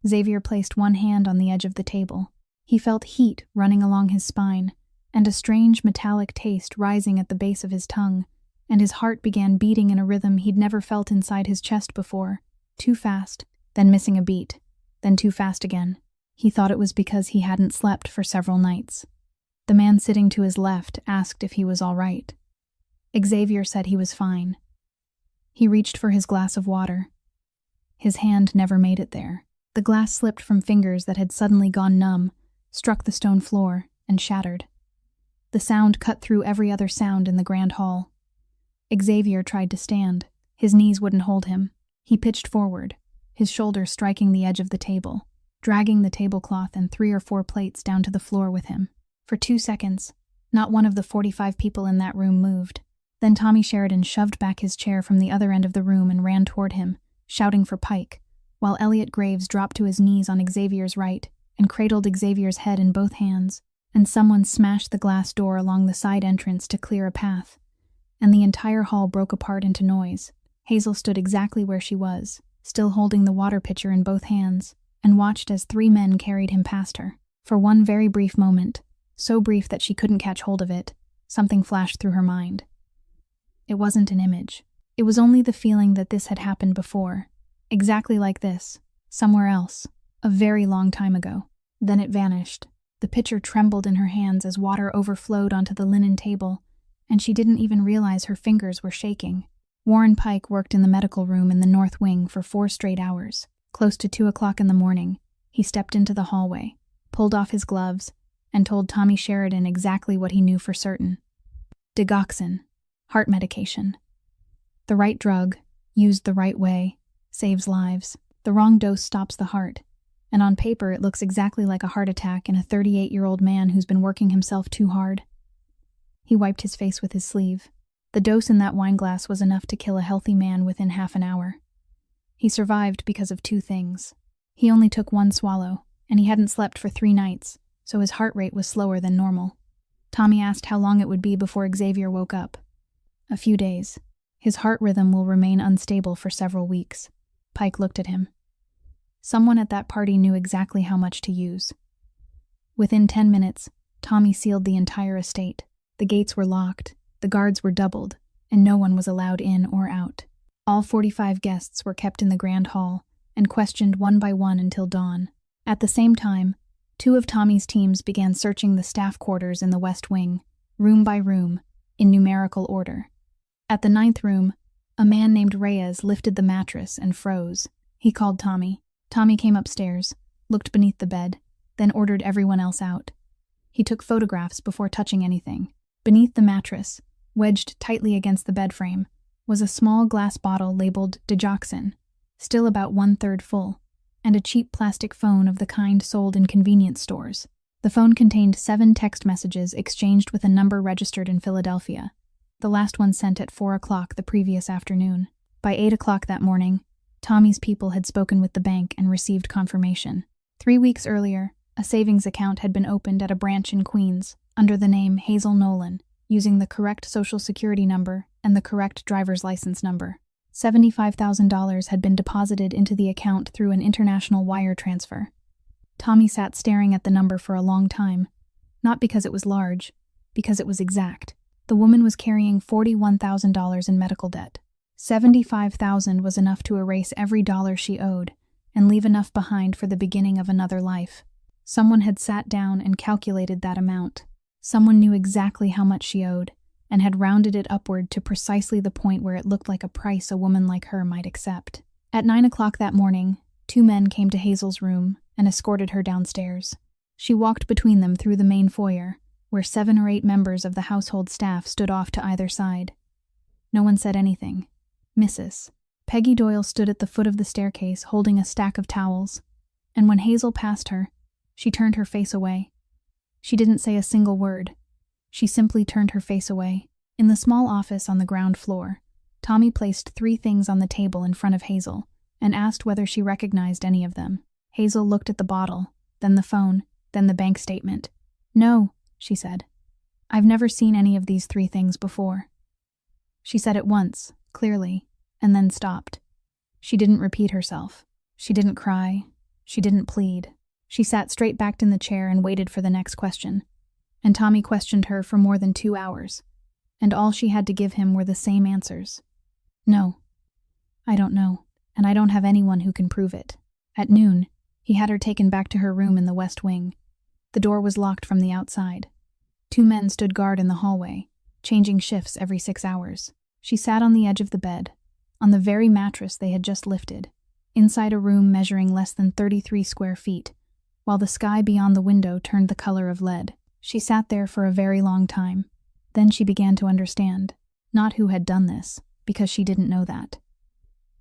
Xavier placed one hand on the edge of the table. He felt heat running along his spine, and a strange metallic taste rising at the base of his tongue, and his heart began beating in a rhythm he'd never felt inside his chest before. Too fast, then missing a beat, then too fast again. He thought it was because he hadn't slept for several nights. The man sitting to his left asked if he was all right. Xavier said he was fine. He reached for his glass of water. His hand never made it there. The glass slipped from fingers that had suddenly gone numb, struck the stone floor, and shattered. The sound cut through every other sound in the grand hall. Xavier tried to stand. His knees wouldn't hold him. He pitched forward, his shoulders striking the edge of the table, dragging the tablecloth and 3 or 4 plates down to the floor with him. For 2 seconds, not one of the 45 people in that room moved. Then Tommy Sheridan shoved back his chair from the other end of the room and ran toward him, shouting for Pike, while Elliot Graves dropped to his knees on Xavier's right and cradled Xavier's head in both hands, and someone smashed the glass door along the side entrance to clear a path, and the entire hall broke apart into noise. Hazel stood exactly where she was, still holding the water pitcher in both hands, and watched as 3 men carried him past her. For one very brief moment, so brief that she couldn't catch hold of it, something flashed through her mind. It wasn't an image. It was only the feeling that this had happened before, exactly like this, somewhere else, a very long time ago. Then it vanished. The pitcher trembled in her hands as water overflowed onto the linen table, and she didn't even realize her fingers were shaking. Warren Pike worked in the medical room in the north wing for 4 straight hours. Close to 2 o'clock in the morning, he stepped into the hallway, pulled off his gloves, and told Tommy Sheridan exactly what he knew for certain. Digoxin, heart medication. The right drug, used the right way, saves lives. The wrong dose stops the heart, and on paper it looks exactly like a heart attack in a 38-year-old man who's been working himself too hard. He wiped his face with his sleeve. The dose in that wineglass was enough to kill a healthy man within half an hour. He survived because of 2 things. He only took 1 swallow, and he hadn't slept for 3 nights, so his heart rate was slower than normal. Tommy asked how long it would be before Xavier woke up. A few days. His heart rhythm will remain unstable for several weeks. Pike looked at him. Someone at that party knew exactly how much to use. Within 10 minutes, Tommy sealed the entire estate. The gates were locked, the guards were doubled, and no one was allowed in or out. All 45 guests were kept in the grand hall and questioned one by one until dawn. At the same time, 2 of Tommy's teams began searching the staff quarters in the west wing, room by room, in numerical order. At the 9th room, a man named Reyes lifted the mattress and froze. He called Tommy. Tommy came upstairs, looked beneath the bed, then ordered everyone else out. He took photographs before touching anything. Beneath the mattress, wedged tightly against the bed frame, was a small glass bottle labeled digoxin, still about 1/3 full, and a cheap plastic phone of the kind sold in convenience stores. The phone contained 7 text messages exchanged with a number registered in Philadelphia, the last one sent at 4 o'clock the previous afternoon. By 8 o'clock that morning, Tommy's people had spoken with the bank and received confirmation. 3 weeks earlier, a savings account had been opened at a branch in Queens under the name Hazel Nolan, using the correct social security number and the correct driver's license number. $75,000 had been deposited into the account through an international wire transfer. Tommy sat staring at the number for a long time, not because it was large, because it was exact. The woman was carrying $41,000 in medical debt. $75,000 was enough to erase every dollar she owed and leave enough behind for the beginning of another life. Someone had sat down and calculated that amount. Someone knew exactly how much she owed and had rounded it upward to precisely the point where it looked like a price a woman like her might accept. At 9 o'clock that morning, 2 men came to Hazel's room and escorted her downstairs. She walked between them through the main foyer, where 7 or 8 members of the household staff stood off to either side. No one said anything. Mrs. Peggy Doyle stood at the foot of the staircase holding a stack of towels, and when Hazel passed her, she turned her face away. She didn't say a single word. She simply turned her face away. In the small office on the ground floor, Tommy placed 3 things on the table in front of Hazel and asked whether she recognized any of them. Hazel looked at the bottle, then the phone, then the bank statement. "No," she said. "I've never seen any of these 3 things before." She said it once, clearly, and then stopped. She didn't repeat herself. She didn't cry. She didn't plead. She sat straight backed in the chair and waited for the next question. And Tommy questioned her for more than 2 hours, and all she had to give him were the same answers. "No. I don't know, and I don't have anyone who can prove it." At noon, he had her taken back to her room in the West Wing. The door was locked from the outside. 2 men stood guard in the hallway, changing shifts every 6 hours. She sat on the edge of the bed, on the very mattress they had just lifted, inside a room measuring less than 33 square feet, while the sky beyond the window turned the color of lead. She sat there for a very long time. Then she began to understand, not who had done this, because she didn't know that.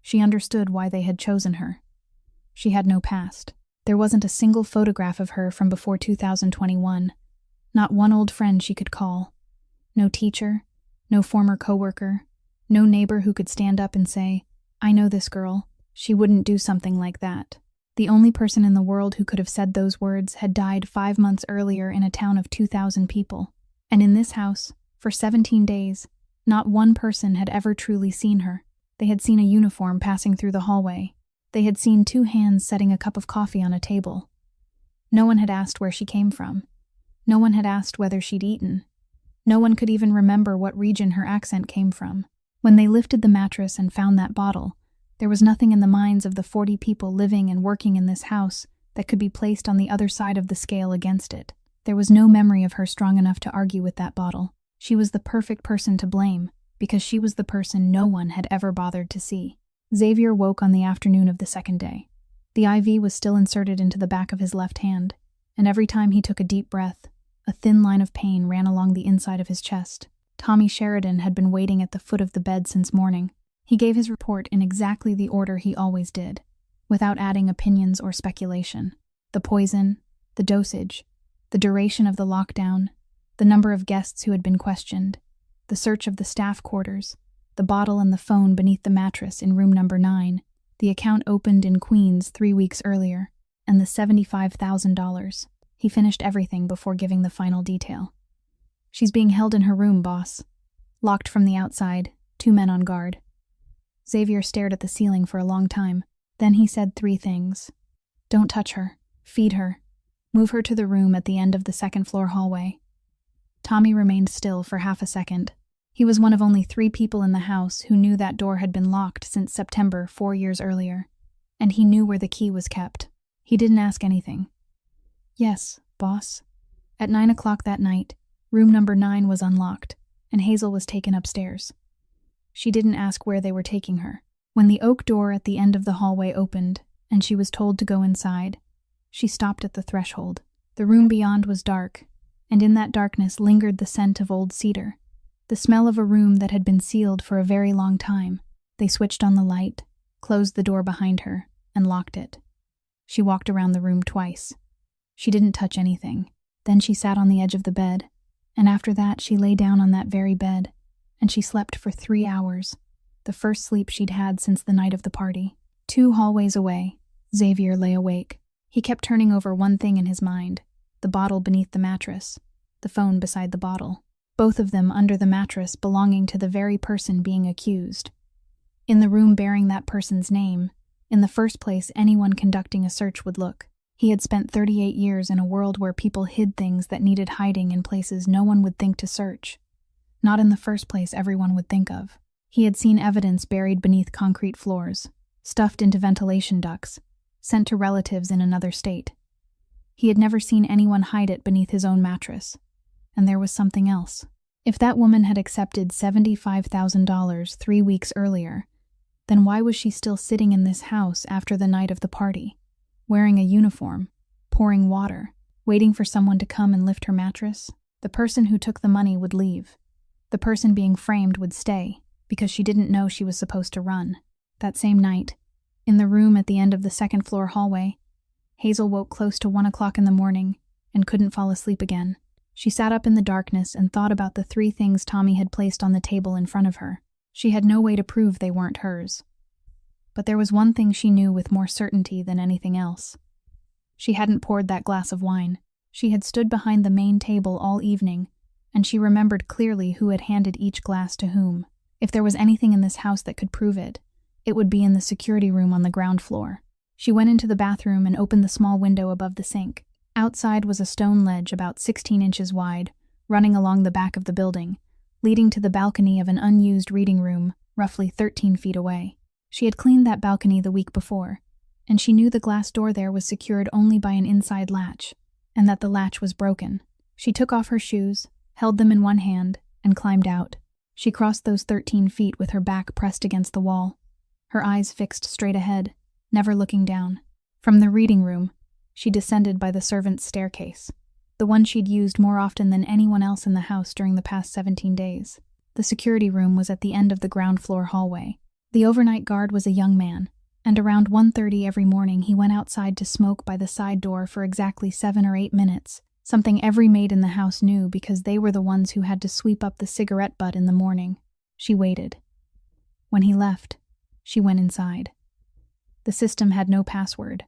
She understood why they had chosen her. She had no past. There wasn't a single photograph of her from before 2021. Not one old friend she could call. No teacher, no former coworker, no neighbor who could stand up and say, "I know this girl. She wouldn't do something like that." The only person in the world who could have said those words had died 5 months earlier in a town of 2,000 people. And in this house, for 17 days, not one person had ever truly seen her. They had seen a uniform passing through the hallway. They had seen 2 hands setting a cup of coffee on a table. No one had asked where she came from. No one had asked whether she'd eaten. No one could even remember what region her accent came from. When they lifted the mattress and found that bottle, there was nothing in the minds of the 40 people living and working in this house that could be placed on the other side of the scale against it. There was no memory of her strong enough to argue with that bottle. She was the perfect person to blame, because she was the person no one had ever bothered to see. Xavier woke on the afternoon of the 2nd day. The IV was still inserted into the back of his left hand, and every time he took a deep breath, a thin line of pain ran along the inside of his chest. Tommy Sheridan had been waiting at the foot of the bed since morning. He gave his report in exactly the order he always did, without adding opinions or speculation. The poison, the dosage, the duration of the lockdown, the number of guests who had been questioned, the search of the staff quarters, the bottle and the phone beneath the mattress in room number 9, the account opened in Queens 3 weeks earlier, and the $75,000. He finished everything before giving the final detail. "She's being held in her room, boss. Locked from the outside, 2 men on guard." Xavier stared at the ceiling for a long time. Then he said 3 things. "Don't touch her. Feed her. Move her to the room at the end of the 2nd floor hallway." Tommy remained still for half a second. He was one of only 3 people in the house who knew that door had been locked since September 4 years earlier, and he knew where the key was kept. He didn't ask anything. "Yes, boss." At 9 o'clock that night, room number 9 was unlocked, and Hazel was taken upstairs. She didn't ask where they were taking her. When the oak door at the end of the hallway opened, and she was told to go inside, she stopped at the threshold. The room beyond was dark, and in that darkness lingered the scent of old cedar, the smell of a room that had been sealed for a very long time. They switched on the light, closed the door behind her, and locked it. She walked around the room twice. She didn't touch anything. Then she sat on the edge of the bed, and after that she lay down on that very bed, and she slept for 3 hours, the first sleep she'd had since the night of the party. 2 hallways away, Xavier lay awake. He kept turning over one thing in his mind, the bottle beneath the mattress, the phone beside the bottle, both of them under the mattress belonging to the very person being accused. In the room bearing that person's name, in the first place anyone conducting a search would look. He had spent 38 years in a world where people hid things that needed hiding in places no one would think to search. Not in the first place everyone would think of. He had seen evidence buried beneath concrete floors, stuffed into ventilation ducts, sent to relatives in another state. He had never seen anyone hide it beneath his own mattress. And there was something else. If that woman had accepted $75,000 3 weeks earlier, then why was she still sitting in this house after the night of the party, wearing a uniform, pouring water, waiting for someone to come and lift her mattress? The person who took the money would leave. The person being framed would stay, because she didn't know she was supposed to run. That same night, in the room at the end of the second-floor hallway, Hazel woke close to 1 o'clock in the morning and couldn't fall asleep again. She sat up in the darkness and thought about the 3 things Tommy had placed on the table in front of her. She had no way to prove they weren't hers. But there was one thing she knew with more certainty than anything else. She hadn't poured that glass of wine. She had stood behind the main table all evening, and she remembered clearly who had handed each glass to whom. If there was anything in this house that could prove it, it would be in the security room on the ground floor. She went into the bathroom and opened the small window above the sink. Outside was a stone ledge about 16 inches wide, running along the back of the building, leading to the balcony of an unused reading room, roughly 13 feet away. She had cleaned that balcony the week before, and she knew the glass door there was secured only by an inside latch, and that the latch was broken. She took off her shoes, held them in one hand, and climbed out. She crossed those 13 feet with her back pressed against the wall, her eyes fixed straight ahead, never looking down. From the reading room, she descended by the servants' staircase, the one she'd used more often than anyone else in the house during the past 17 days. The security room was at the end of the ground floor hallway. The overnight guard was a young man, and around 1:30 every morning he went outside to smoke by the side door for exactly 7 or 8 minutes, something every maid in the house knew because they were the ones who had to sweep up the cigarette butt in the morning. She waited. When he left, she went inside. The system had no password,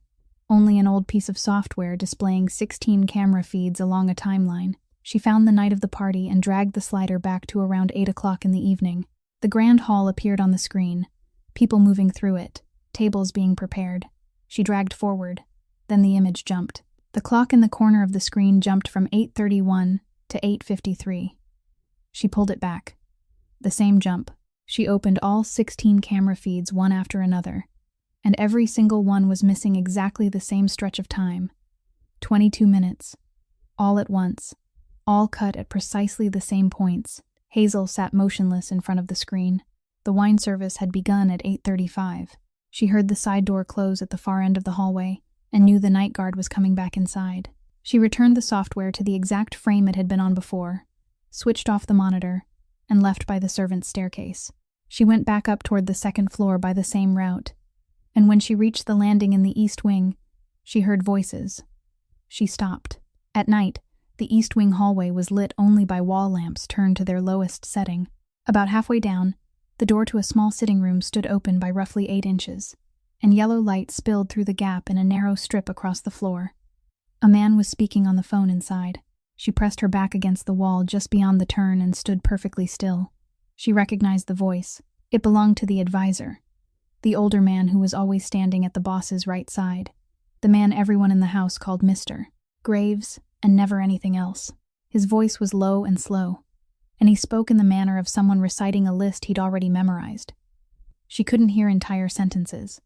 only an old piece of software displaying 16 camera feeds along a timeline. She found the night of the party and dragged the slider back to around 8 o'clock in the evening. The grand hall appeared on the screen, people moving through it, tables being prepared. She dragged forward, then the image jumped. The clock in the corner of the screen jumped from 8:31 to 8:53. She pulled it back. The same jump. She opened all 16 camera feeds one after another, and every single one was missing exactly the same stretch of time. 22 minutes. All at once. All cut at precisely the same points. Hazel sat motionless in front of the screen. The wine service had begun at 8:35. She heard the side door close at the far end of the hallway and knew the night guard was coming back inside. She returned the software to the exact frame it had been on before, switched off the monitor, and left by the servants' staircase. She went back up toward the second floor by the same route, and when she reached the landing in the east wing, she heard voices. She stopped. At night, the east wing hallway was lit only by wall lamps turned to their lowest setting. About halfway down, the door to a small sitting room stood open by roughly 8 inches, and yellow light spilled through the gap in a narrow strip across the floor. A man was speaking on the phone inside. She pressed her back against the wall just beyond the turn and stood perfectly still. She recognized the voice. It belonged to the advisor, the older man who was always standing at the boss's right side, the man everyone in the house called Mr. Graves, and never anything else. His voice was low and slow, and he spoke in the manner of someone reciting a list he'd already memorized. She couldn't hear entire sentences.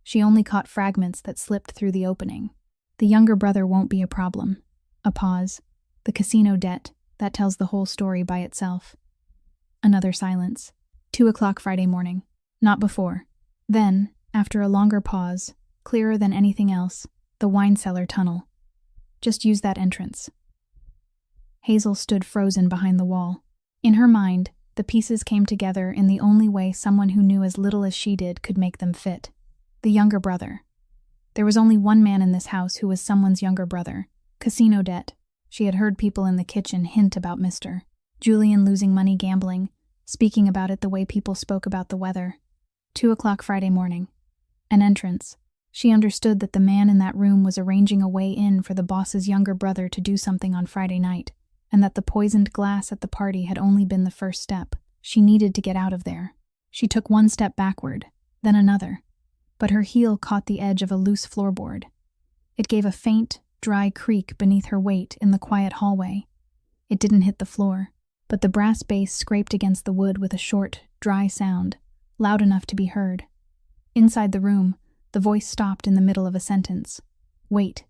She only caught fragments that slipped through the opening. The younger brother won't be a problem. A pause. The casino debt. That tells the whole story by itself. Another silence. 2 o'clock Friday morning. Not before. Then, after a longer pause, clearer than anything else, the wine cellar tunnel. Just use that entrance. Hazel stood frozen behind the wall. In her mind, the pieces came together in the only way someone who knew as little as she did could make them fit. The younger brother. There was only one man in this house who was someone's younger brother. Casino debt. She had heard people in the kitchen hint about Mr. Julian losing money gambling, speaking about it the way people spoke about the weather. 2 o'clock Friday morning. An entrance. She understood that the man in that room was arranging a way in for the boss's younger brother to do something on Friday night, and that the poisoned glass at the party had only been the first step. She needed to get out of there. She took one step backward, then another, but her heel caught the edge of a loose floorboard. It gave a faint, dry creak beneath her weight in the quiet hallway. It didn't hit the floor, but the brass base scraped against the wood with a short, dry sound, loud enough to be heard. Inside the room, the voice stopped in the middle of a sentence. "Wait."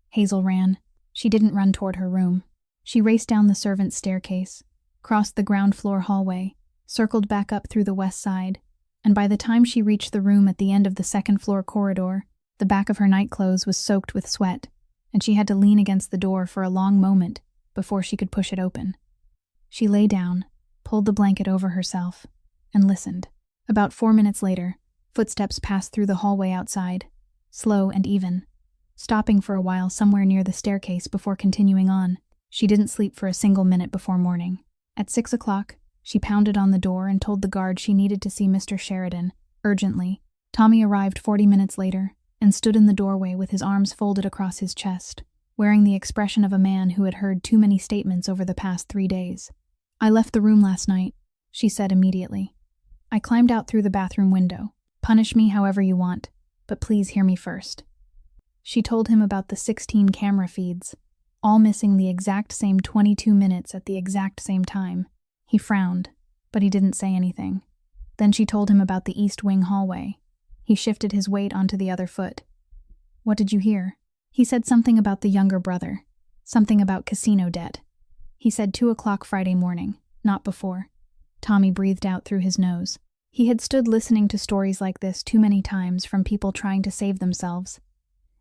Hazel ran. She didn't run toward her room. She raced down the servants' staircase, crossed the ground floor hallway, circled back up through the west side, and by the time she reached the room at the end of the second floor corridor, the back of her nightclothes was soaked with sweat, and she had to lean against the door for a long moment before she could push it open. She lay down, pulled the blanket over herself, and listened. About 4 minutes later, footsteps passed through the hallway outside, slow and even, stopping for a while somewhere near the staircase before continuing on. She didn't sleep for a single minute before morning. At 6 o'clock, she pounded on the door and told the guard she needed to see Mr. Sheridan, urgently. Tommy arrived 40 minutes later and stood in the doorway with his arms folded across his chest, wearing the expression of a man who had heard too many statements over the past 3 days. "I left the room last night," she said immediately. "I climbed out through the bathroom window. Punish me however you want, but please hear me first." She told him about the 16 camera feeds, all missing the exact same 22 minutes at the exact same time. He frowned, but he didn't say anything. Then she told him about the East Wing hallway. He shifted his weight onto the other foot. "What did you hear?" He said something about the younger brother, something about casino debt. He said 2 o'clock Friday morning, not before. Tommy breathed out through his nose. He had stood listening to stories like this too many times from people trying to save themselves,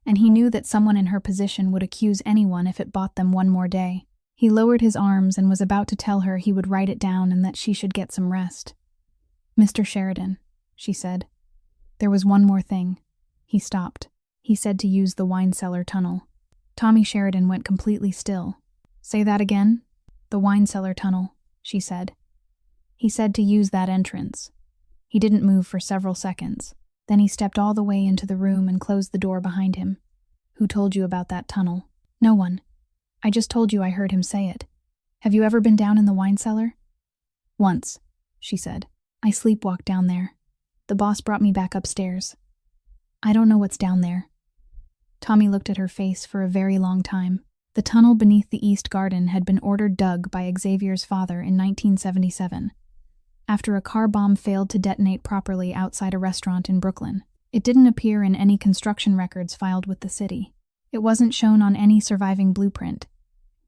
and he knew that someone in her position would accuse anyone if it bought them one more day. He lowered his arms and was about to tell her he would write it down and that she should get some rest. "Mr. Sheridan," she said. "There was one more thing." He stopped. He said to use the wine cellar tunnel. Tommy Sheridan went completely still. "Say that again?" "The wine cellar tunnel," she said. "He said to use that entrance." He didn't move for several seconds. Then he stepped all the way into the room and closed the door behind him. "Who told you about that tunnel?" "No one. I just told you I heard him say it. Have you ever been down in the wine cellar?" "Once," she said. "I sleepwalked down there. The boss brought me back upstairs. I don't know what's down there." Tommy looked at her face for a very long time. The tunnel beneath the East Garden had been ordered dug by Xavier's father in 1977, after a car bomb failed to detonate properly outside a restaurant in Brooklyn. It didn't appear in any construction records filed with the city. It wasn't shown on any surviving blueprint.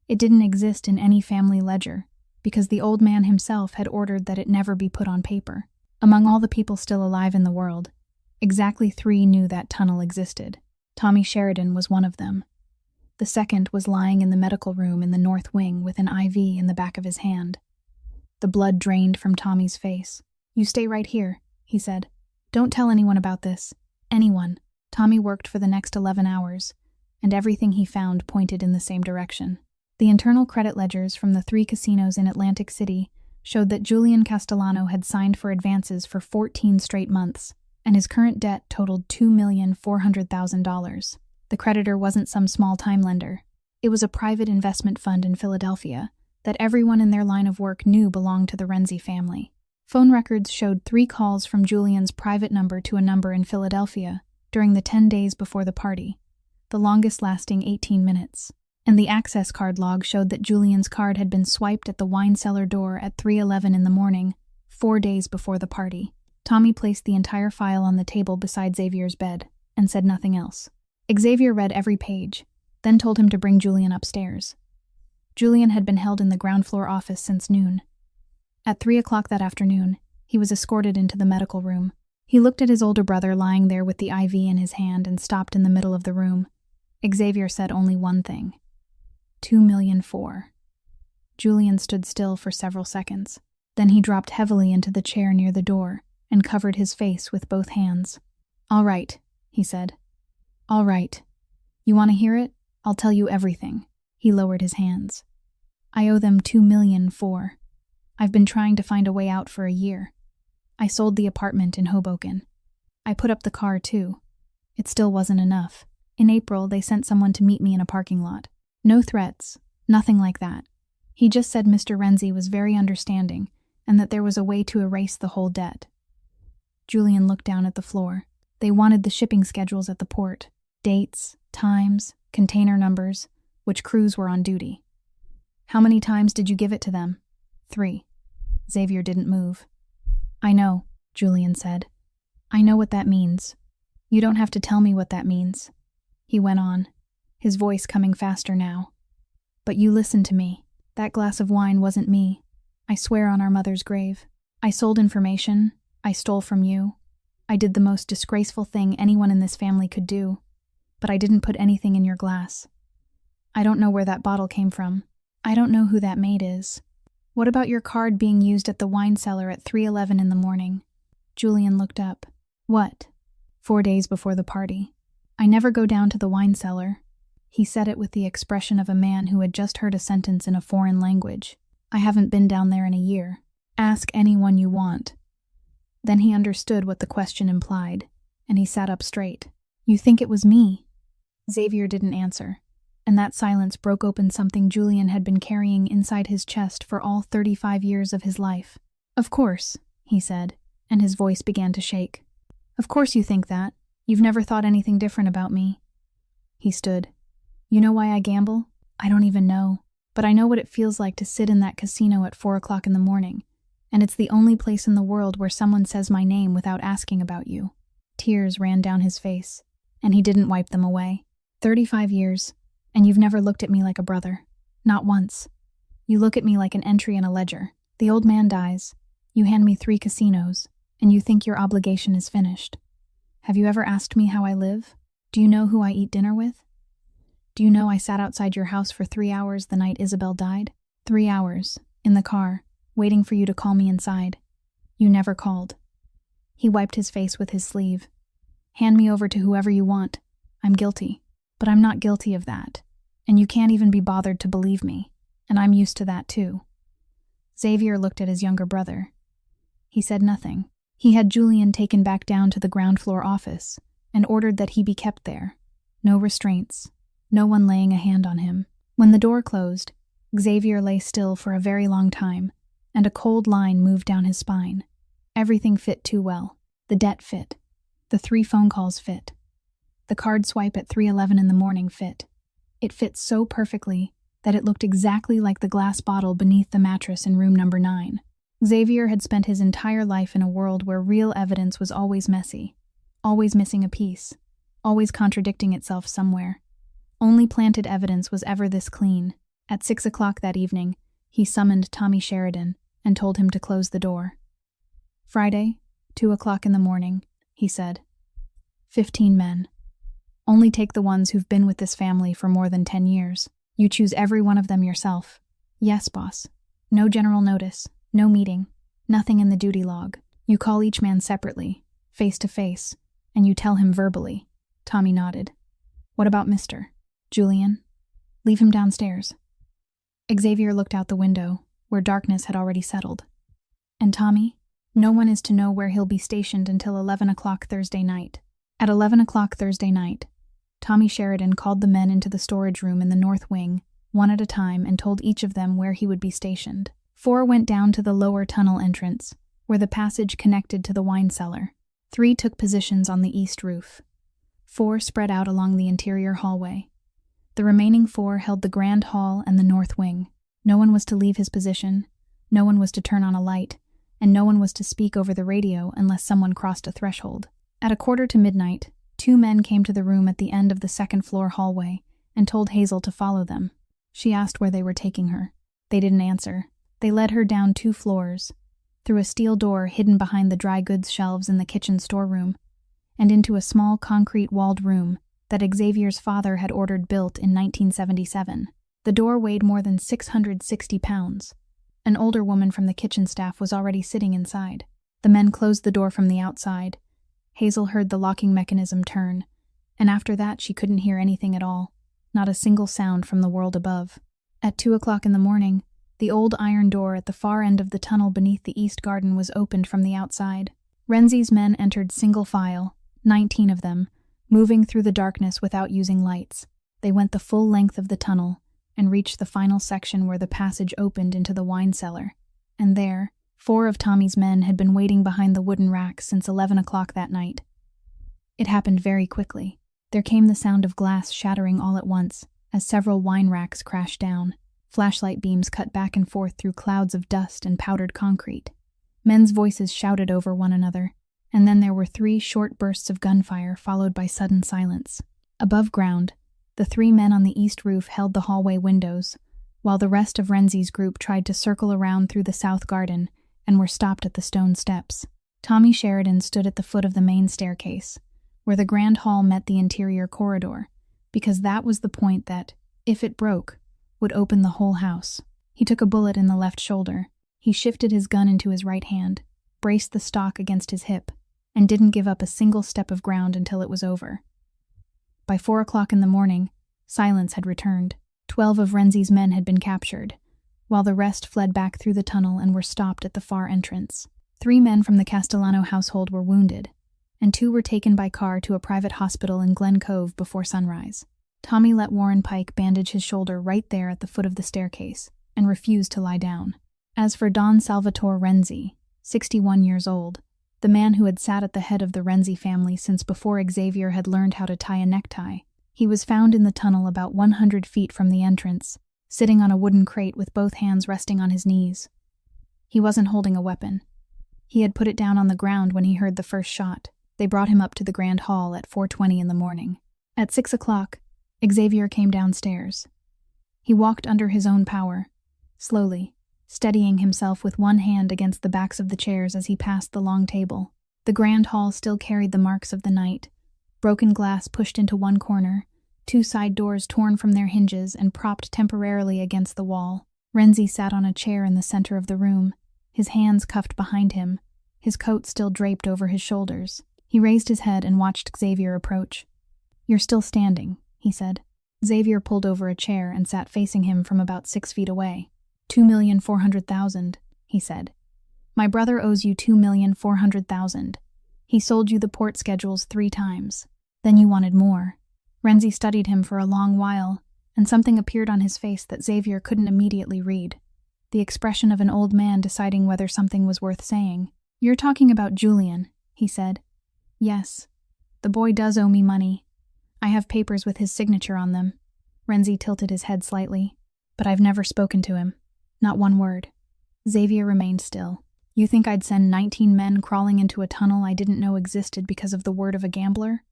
It didn't exist in any family ledger, because the old man himself had ordered that it never be put on paper. Among all the people still alive in the world, exactly 3 knew that tunnel existed. Tommy Sheridan was one of them. The second was lying in the medical room in the north wing with an IV in the back of his hand. The blood drained from Tommy's face. "You stay right here," he said. "Don't tell anyone about this. Anyone." Tommy worked for the next 11 hours, and everything he found pointed in the same direction. The internal credit ledgers from the 3 casinos in Atlantic City showed that Julian Castellano had signed for advances for 14 straight months, and his current debt totaled $2,400,000. The creditor wasn't some small-time lender. It was a private investment fund in Philadelphia that everyone in their line of work knew belonged to the Renzi family. Phone records showed 3 calls from Julian's private number to a number in Philadelphia during the 10 days before the party, the longest lasting 18 minutes. And the access card log showed that Julian's card had been swiped at the wine cellar door at 3:11 in the morning, 4 days before the party. Tommy placed the entire file on the table beside Xavier's bed and said nothing else. Xavier read every page, then told him to bring Julian upstairs. Julian had been held in the ground floor office since noon. At 3 o'clock that afternoon, he was escorted into the medical room. He looked at his older brother lying there with the IV in his hand and stopped in the middle of the room. Xavier said only one thing. $2,000,004. Julian stood still for several seconds. Then he dropped heavily into the chair near the door and covered his face with both hands. "All right," he said. "All right. You want to hear it? I'll tell you everything." He lowered his hands. "I owe them $2,000,004. I've been trying to find a way out for a year. I sold the apartment in Hoboken. I put up the car too. It still wasn't enough. In April, they sent someone to meet me in a parking lot. No threats, nothing like that. He just said Mr. Renzi was very understanding and that there was a way to erase the whole debt." Julian looked down at the floor. They wanted the shipping schedules at the port, dates, times, container numbers, which crews were on duty. "How many times did you give it to them?" 3. Xavier didn't move. I know, Julian said. I know what that means. You don't have to tell me what that means. He went on, his voice coming faster now. But you listen to me. That glass of wine wasn't me. I swear on our mother's grave. I sold information. I stole from you. I did the most disgraceful thing anyone in this family could do. But I didn't put anything in your glass. I don't know where that bottle came from. I don't know who that maid is. What about your card being used at the wine cellar at 3:11 in the morning? Julian looked up. What? 4 days before the party. I never go down to the wine cellar. He said it with the expression of a man who had just heard a sentence in a foreign language. I haven't been down there in a year. Ask anyone you want. Then he understood what the question implied, and he sat up straight. You think it was me? Xavier didn't answer, and that silence broke open something Julian had been carrying inside his chest for all 35 years of his life. Of course, he said, and his voice began to shake. Of course you think that. You've never thought anything different about me. He stood. You know why I gamble? I don't even know. But I know what it feels like to sit in that casino at 4 o'clock in the morning, and it's the only place in the world where someone says my name without asking about you. Tears ran down his face, and he didn't wipe them away. 35 years, and you've never looked at me like a brother. Not once. You look at me like an entry in a ledger. The old man dies. You hand me 3 casinos, and you think your obligation is finished. Have you ever asked me how I live? Do you know who I eat dinner with? Do you know I sat outside your house for 3 hours the night Isabel died? 3 hours, in the car, waiting for you to call me inside. You never called. He wiped his face with his sleeve. Hand me over to whoever you want. I'm guilty. But I'm not guilty of that. And you can't even be bothered to believe me. And I'm used to that too. Xavier looked at his younger brother. He said nothing. He had Julian taken back down to the ground floor office and ordered that he be kept there. No restraints. No one laying a hand on him. When the door closed, Xavier lay still for a very long time, and a cold line moved down his spine. Everything fit too well. The debt fit. The 3 phone calls fit. The card swipe at 3:11 in the morning fit. It fit so perfectly that it looked exactly like the glass bottle beneath the mattress in room number 9. Xavier had spent his entire life in a world where real evidence was always messy, always missing a piece, always contradicting itself somewhere. Only planted evidence was ever this clean. At 6 o'clock that evening, he summoned Tommy Sheridan and told him to close the door. Friday, 2 o'clock in the morning, he said. 15 men. Only take the ones who've been with this family for more than 10 years. You choose every one of them yourself. Yes, boss. No general notice, no meeting, nothing in the duty log. You call each man separately, face to face, and you tell him verbally. Tommy nodded. What about Mr. Julian? Leave him downstairs. Xavier looked out the window, where darkness had already settled. And Tommy? No one is to know where he'll be stationed until 11 o'clock Thursday night. At 11 o'clock Thursday night, Tommy Sheridan called the men into the storage room in the north wing, one at a time, and told each of them where he would be stationed. 4 went down to the lower tunnel entrance, where the passage connected to the wine cellar. 3 took positions on the east roof. 4 spread out along the interior hallway. The remaining 4 held the grand hall and the north wing. No one was to leave his position, no one was to turn on a light, and no one was to speak over the radio unless someone crossed a threshold. At 1:45, 2 men came to the room at the end of the second-floor hallway and told Hazel to follow them. She asked where they were taking her. They didn't answer. They led her down 2 floors, through a steel door hidden behind the dry goods shelves in the kitchen storeroom, and into a small concrete-walled room that Xavier's father had ordered built in 1977. The door weighed more than 660 pounds. An older woman from the kitchen staff was already sitting inside. The men closed the door from the outside. Hazel heard the locking mechanism turn, and after that she couldn't hear anything at all, not a single sound from the world above. At 2 o'clock in the morning, the old iron door at the far end of the tunnel beneath the east garden was opened from the outside. Renzi's men entered single file, 19 of them, moving through the darkness without using lights. They went the full length of the tunnel and reached the final section where the passage opened into the wine cellar. And there, 4 of Tommy's men had been waiting behind the wooden rack since 11 o'clock that night. It happened very quickly. There came the sound of glass shattering all at once as several wine racks crashed down. Flashlight beams cut back and forth through clouds of dust and powdered concrete. Men's voices shouted over one another, and then there were 3 short bursts of gunfire followed by sudden silence. Above ground, the 3 men on the east roof held the hallway windows, while the rest of Renzi's group tried to circle around through the south garden and were stopped at the stone steps. Tommy Sheridan stood at the foot of the main staircase, where the grand hall met the interior corridor, because that was the point that, if it broke, would open the whole house. He took a bullet in the left shoulder. He shifted his gun into his right hand, braced the stock against his hip, and didn't give up a single step of ground until it was over. By 4 o'clock in the morning, silence had returned. 12 of Renzi's men had been captured, while the rest fled back through the tunnel and were stopped at the far entrance. 3 men from the Castellano household were wounded, and 2 were taken by car to a private hospital in Glen Cove before sunrise. Tommy let Warren Pike bandage his shoulder right there at the foot of the staircase, and refused to lie down. As for Don Salvatore Renzi, 61 years old, the man who had sat at the head of the Renzi family since before Xavier had learned how to tie a necktie, he was found in the tunnel about 100 feet from the entrance, sitting on a wooden crate with both hands resting on his knees. He wasn't holding a weapon. He had put it down on the ground when he heard the first shot. They brought him up to the grand hall at 4:20 in the morning. At 6 o'clock, Xavier came downstairs. He walked under his own power, slowly, steadying himself with one hand against the backs of the chairs as he passed the long table. The grand hall still carried the marks of the night. Broken glass pushed into one corner, 2 side doors torn from their hinges and propped temporarily against the wall. Renzi sat on a chair in the center of the room, his hands cuffed behind him, his coat still draped over his shoulders. He raised his head and watched Xavier approach. "You're still standing," he said. Xavier pulled over a chair and sat facing him from about 6 feet away. $2,400,000, he said. "My brother owes you $2,400,000. He sold you the port schedules 3 times. Then you wanted more." Renzi studied him for a long while, and something appeared on his face that Xavier couldn't immediately read. The expression of an old man deciding whether something was worth saying. "You're talking about Julian," he said. "Yes. The boy does owe me money. I have papers with his signature on them." Renzi tilted his head slightly. "But I've never spoken to him. Not one word." Xavier remained still. "You think I'd send 19 men crawling into a tunnel I didn't know existed because of the word of a gambler?"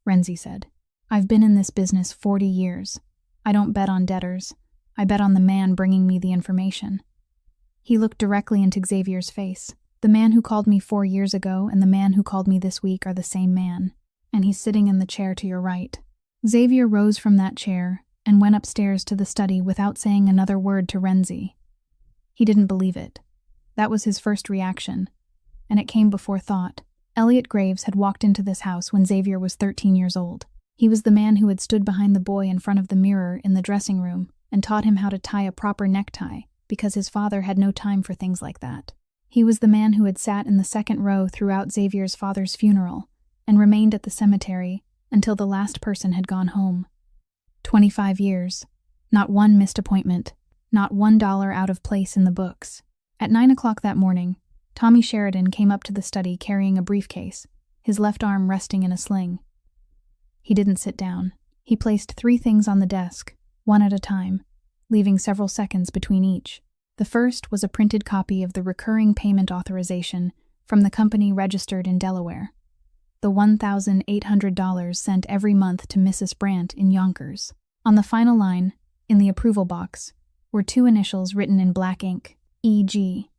Renzi said. "I've been in this business 40 years. I don't bet on debtors. I bet on the man bringing me the information." He looked directly into Xavier's face. "The man who called me 4 years ago and the man who called me this week are the same man, and he's sitting in the chair to your right." Xavier rose from that chair and went upstairs to the study without saying another word to Renzi. He didn't believe it. That was his first reaction, and it came before thought. Elliot Graves had walked into this house when Xavier was 13 years old. He was the man who had stood behind the boy in front of the mirror in the dressing room and taught him how to tie a proper necktie because his father had no time for things like that. He was the man who had sat in the second row throughout Xavier's father's funeral and remained at the cemetery until the last person had gone home. 25 years. Not one missed appointment. Not $1 out of place in the books. At 9 o'clock that morning, Tommy Sheridan came up to the study carrying a briefcase, his left arm resting in a sling. He didn't sit down. He placed 3 things on the desk, one at a time, leaving several seconds between each. The first was a printed copy of the recurring payment authorization from the company registered in Delaware. The $1,800 sent every month to Mrs. Brandt in Yonkers. On the final line, in the approval box, were 2 initials written in black ink, E.G.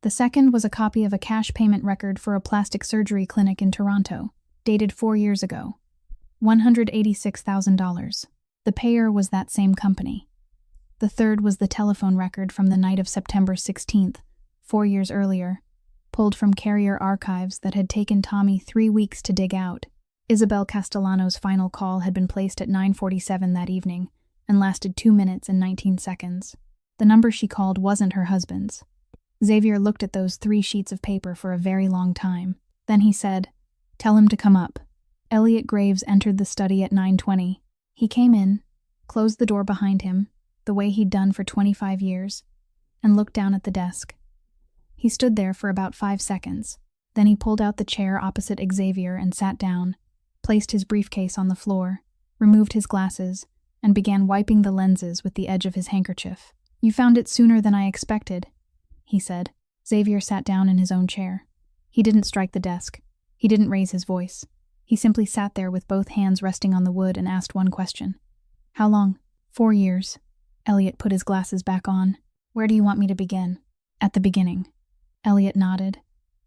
The second was a copy of a cash payment record for a plastic surgery clinic in Toronto, dated 4 years ago. $186,000. The payer was that same company. The third was the telephone record from the night of September 16th, 4 years earlier, pulled from carrier archives that had taken Tommy 3 weeks to dig out. Isabel Castellano's final call had been placed at 9:47 that evening and lasted 2 minutes and 19 seconds. The number she called wasn't her husband's. Xavier looked at those 3 sheets of paper for a very long time. Then he said, "Tell him to come up." Elliot Graves entered the study at 9:20. He came in, closed the door behind him, the way he'd done for 25 years, and looked down at the desk. He stood there for about 5 seconds. Then he pulled out the chair opposite Xavier and sat down, placed his briefcase on the floor, removed his glasses, and began wiping the lenses with the edge of his handkerchief. "You found it sooner than I expected," he said. Xavier sat down in his own chair. He didn't strike the desk. He didn't raise his voice. He simply sat there with both hands resting on the wood and asked one question. How long? 4 years. Elliot put his glasses back on. Where do you want me to begin? At the beginning. Elliot nodded,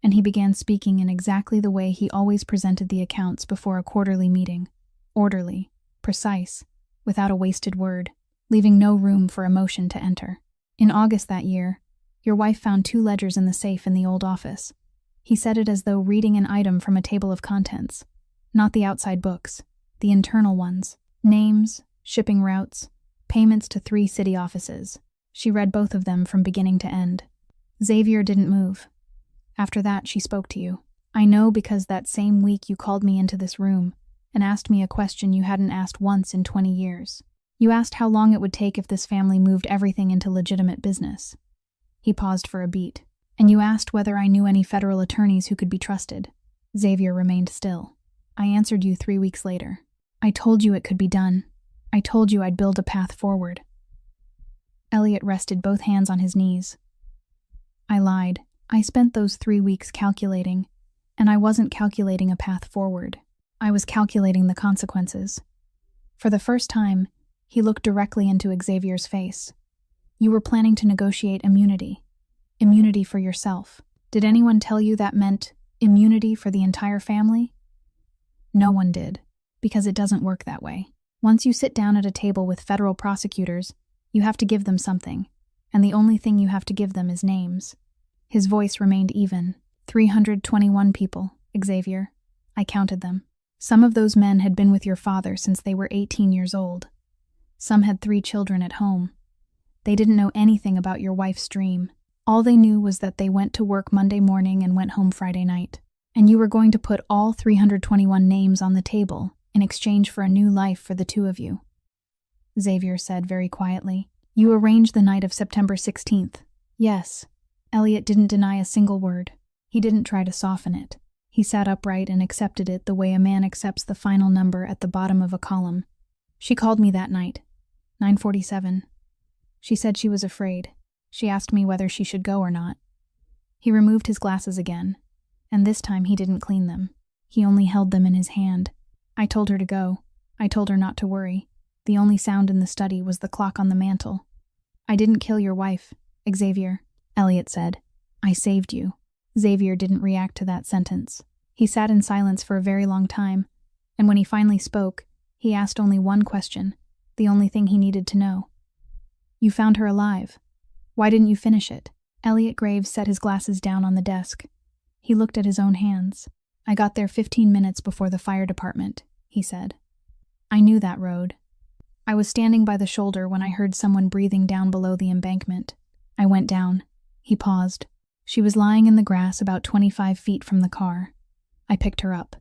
and he began speaking in exactly the way he always presented the accounts before a quarterly meeting. Orderly, precise, without a wasted word, leaving no room for emotion to enter. In August that year, your wife found 2 ledgers in the safe in the old office. He said it as though reading an item from a table of contents. Not the outside books, the internal ones. Names, shipping routes, payments to 3 city offices. She read both of them from beginning to end. Xavier didn't move. After that, she spoke to you. I know because that same week you called me into this room and asked me a question you hadn't asked once in 20 years. You asked how long it would take if this family moved everything into legitimate business. He paused for a beat. And you asked whether I knew any federal attorneys who could be trusted. Xavier remained still. I answered you 3 weeks later. I told you it could be done. I told you I'd build a path forward. Elliot rested both hands on his knees. I lied. I spent those 3 weeks calculating, and I wasn't calculating a path forward. I was calculating the consequences. For the first time, he looked directly into Xavier's face. You were planning to negotiate immunity. Immunity for yourself. Did anyone tell you that meant immunity for the entire family? No one did, because it doesn't work that way. Once you sit down at a table with federal prosecutors, you have to give them something, and the only thing you have to give them is names. His voice remained even. 321 people, Xavier. I counted them. Some of those men had been with your father since they were 18 years old. Some had 3 children at home. They didn't know anything about your wife's dream. All they knew was that they went to work Monday morning and went home Friday night. And you were going to put all 321 names on the table in exchange for a new life for the 2 of you. Xavier said very quietly. You arranged the night of September 16th. Yes. Elliot didn't deny a single word. He didn't try to soften it. He sat upright and accepted it the way a man accepts the final number at the bottom of a column. She called me that night. 9:47. She said she was afraid. She asked me whether she should go or not. He removed his glasses again, and this time he didn't clean them. He only held them in his hand. I told her to go. I told her not to worry. The only sound in the study was the clock on the mantel. I didn't kill your wife, Xavier, Elliot said. I saved you. Xavier didn't react to that sentence. He sat in silence for a very long time, and when he finally spoke, he asked only one question, the only thing he needed to know. You found her alive. Why didn't you finish it? Elliot Graves set his glasses down on the desk. He looked at his own hands. I got there 15 minutes before the fire department, he said. I knew that road. I was standing by the shoulder when I heard someone breathing down below the embankment. I went down. He paused. She was lying in the grass about 25 feet from the car. I picked her up.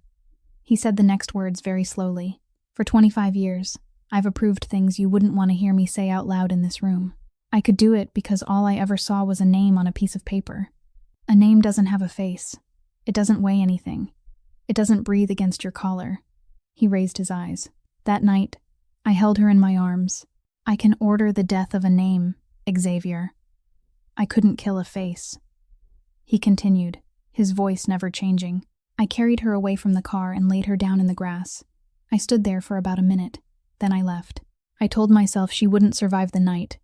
He said the next words very slowly. For 25 years, I've approved things you wouldn't want to hear me say out loud in this room. I could do it because all I ever saw was a name on a piece of paper. A name doesn't have a face. It doesn't weigh anything. It doesn't breathe against your collar. He raised his eyes. That night, I held her in my arms. I can order the death of a name, Xavier. I couldn't kill a face. He continued, his voice never changing. I carried her away from the car and laid her down in the grass. I stood there for about a minute. Then I left. I told myself she wouldn't survive the night,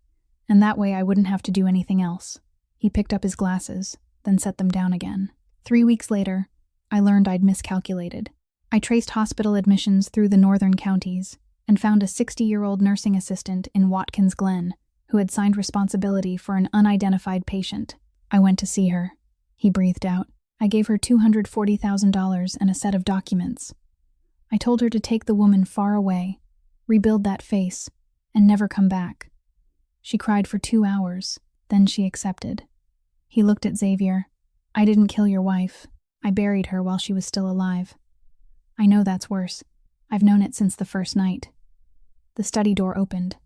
and that way I wouldn't have to do anything else. He picked up his glasses, then set them down again. 3 weeks later, I learned I'd miscalculated. I traced hospital admissions through the northern counties and found a 60-year-old nursing assistant in Watkins Glen who had signed responsibility for an unidentified patient. I went to see her. He breathed out. I gave her $240,000 and a set of documents. I told her to take the woman far away, rebuild that face, and never come back. She cried for 2 hours, then she accepted. He looked at Xavier. I didn't kill your wife. I buried her while she was still alive. I know that's worse. I've known it since the first night. The study door opened.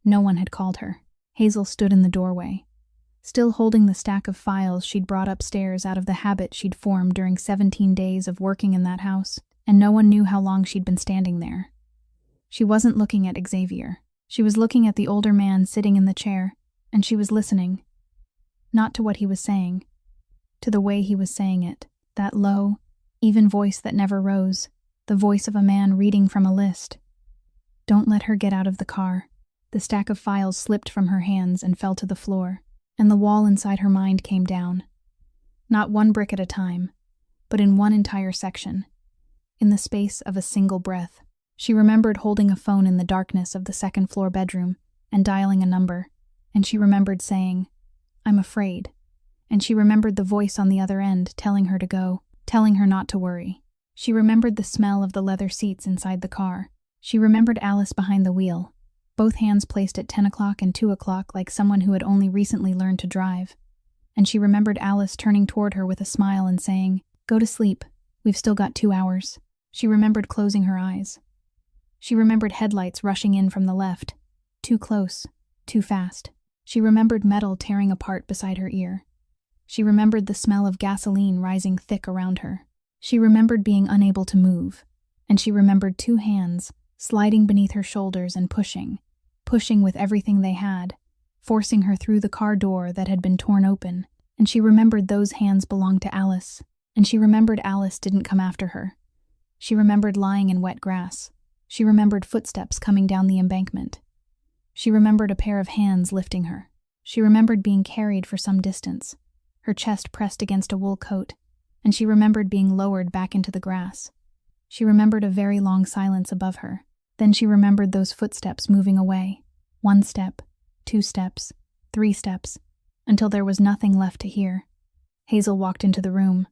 No one had called her. Hazel stood in the doorway, still holding the stack of files she'd brought upstairs out of the habit she'd formed during 17 days of working in that house, and no one knew how long she'd been standing there. She wasn't looking at Xavier. She was looking at the older man sitting in the chair, and she was listening. Not to what he was saying, to the way he was saying it, that low, even voice that never rose, the voice of a man reading from a list. Don't let her get out of the car. The stack of files slipped from her hands and fell to the floor, and the wall inside her mind came down. Not one brick at a time, but in one entire section. In the space of a single breath, she remembered holding a phone in the darkness of the second-floor bedroom and dialing a number, and she remembered saying, "I'm afraid," and she remembered the voice on the other end telling her to go, telling her not to worry. She remembered the smell of the leather seats inside the car. She remembered Alice behind the wheel, both hands placed at 10 o'clock and 2 o'clock like someone who had only recently learned to drive. And she remembered Alice turning toward her with a smile and saying, "Go to sleep, we've still got 2 hours." She remembered closing her eyes. She remembered headlights rushing in from the left, too close, too fast. She remembered metal tearing apart beside her ear. She remembered the smell of gasoline rising thick around her. She remembered being unable to move, and she remembered 2 hands sliding beneath her shoulders and pushing with everything they had, forcing her through the car door that had been torn open. And she remembered those hands belonged to Alice, and she remembered Alice didn't come after her. She remembered lying in wet grass. She remembered footsteps coming down the embankment. She remembered a pair of hands lifting her. She remembered being carried for some distance, her chest pressed against a wool coat, and she remembered being lowered back into the grass. She remembered a very long silence above her. Then she remembered those footsteps moving away. 1 step, 2 steps, 3 steps, until there was nothing left to hear. Hazel walked into the room.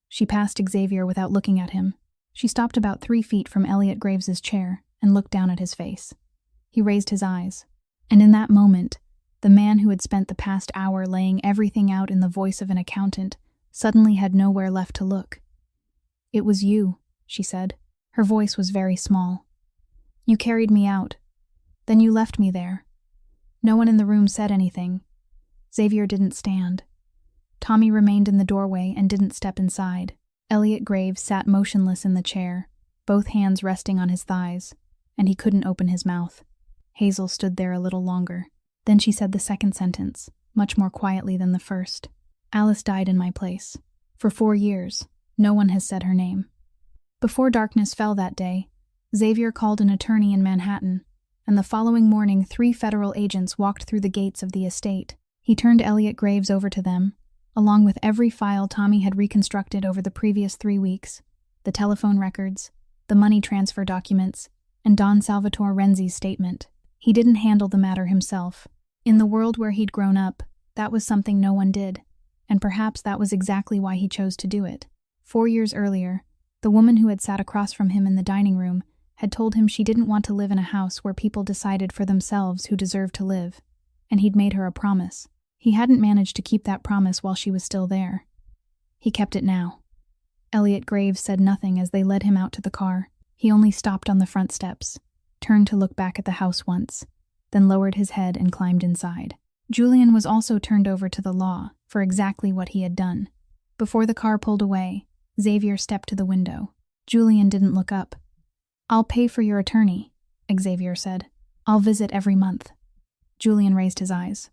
She passed Xavier without looking at him. She stopped about 3 feet from Elliot Graves's chair and looked down at his face. He raised his eyes, and in that moment, the man who had spent the past hour laying everything out in the voice of an accountant suddenly had nowhere left to look. "It was you," she said. Her voice was very small. "You carried me out. Then you left me there." No one in the room said anything. Xavier didn't stand. Tommy remained in the doorway and didn't step inside. Elliot Graves sat motionless in the chair, both hands resting on his thighs, and he couldn't open his mouth. Hazel stood there a little longer. Then she said the second sentence, much more quietly than the first. "Alice died in my place. For 4 years, no one has said her name." Before darkness fell that day, Xavier called an attorney in Manhattan, and the following morning 3 federal agents walked through the gates of the estate. He turned Elliot Graves over to them, along with every file Tommy had reconstructed over the previous 3 weeks, the telephone records, the money transfer documents, and Don Salvatore Renzi's statement. He didn't handle the matter himself. In the world where he'd grown up, that was something no one did, and perhaps that was exactly why he chose to do it. 4 years earlier, the woman who had sat across from him in the dining room had told him she didn't want to live in a house where people decided for themselves who deserved to live, and he'd made her a promise. He hadn't managed to keep that promise while she was still there. He kept it now. Elliot Graves said nothing as they led him out to the car. He only stopped on the front steps, turned to look back at the house once, then lowered his head and climbed inside. Julian was also turned over to the law for exactly what he had done. Before the car pulled away, Xavier stepped to the window. Julian didn't look up. "I'll pay for your attorney," Xavier said. "I'll visit every month." Julian raised his eyes.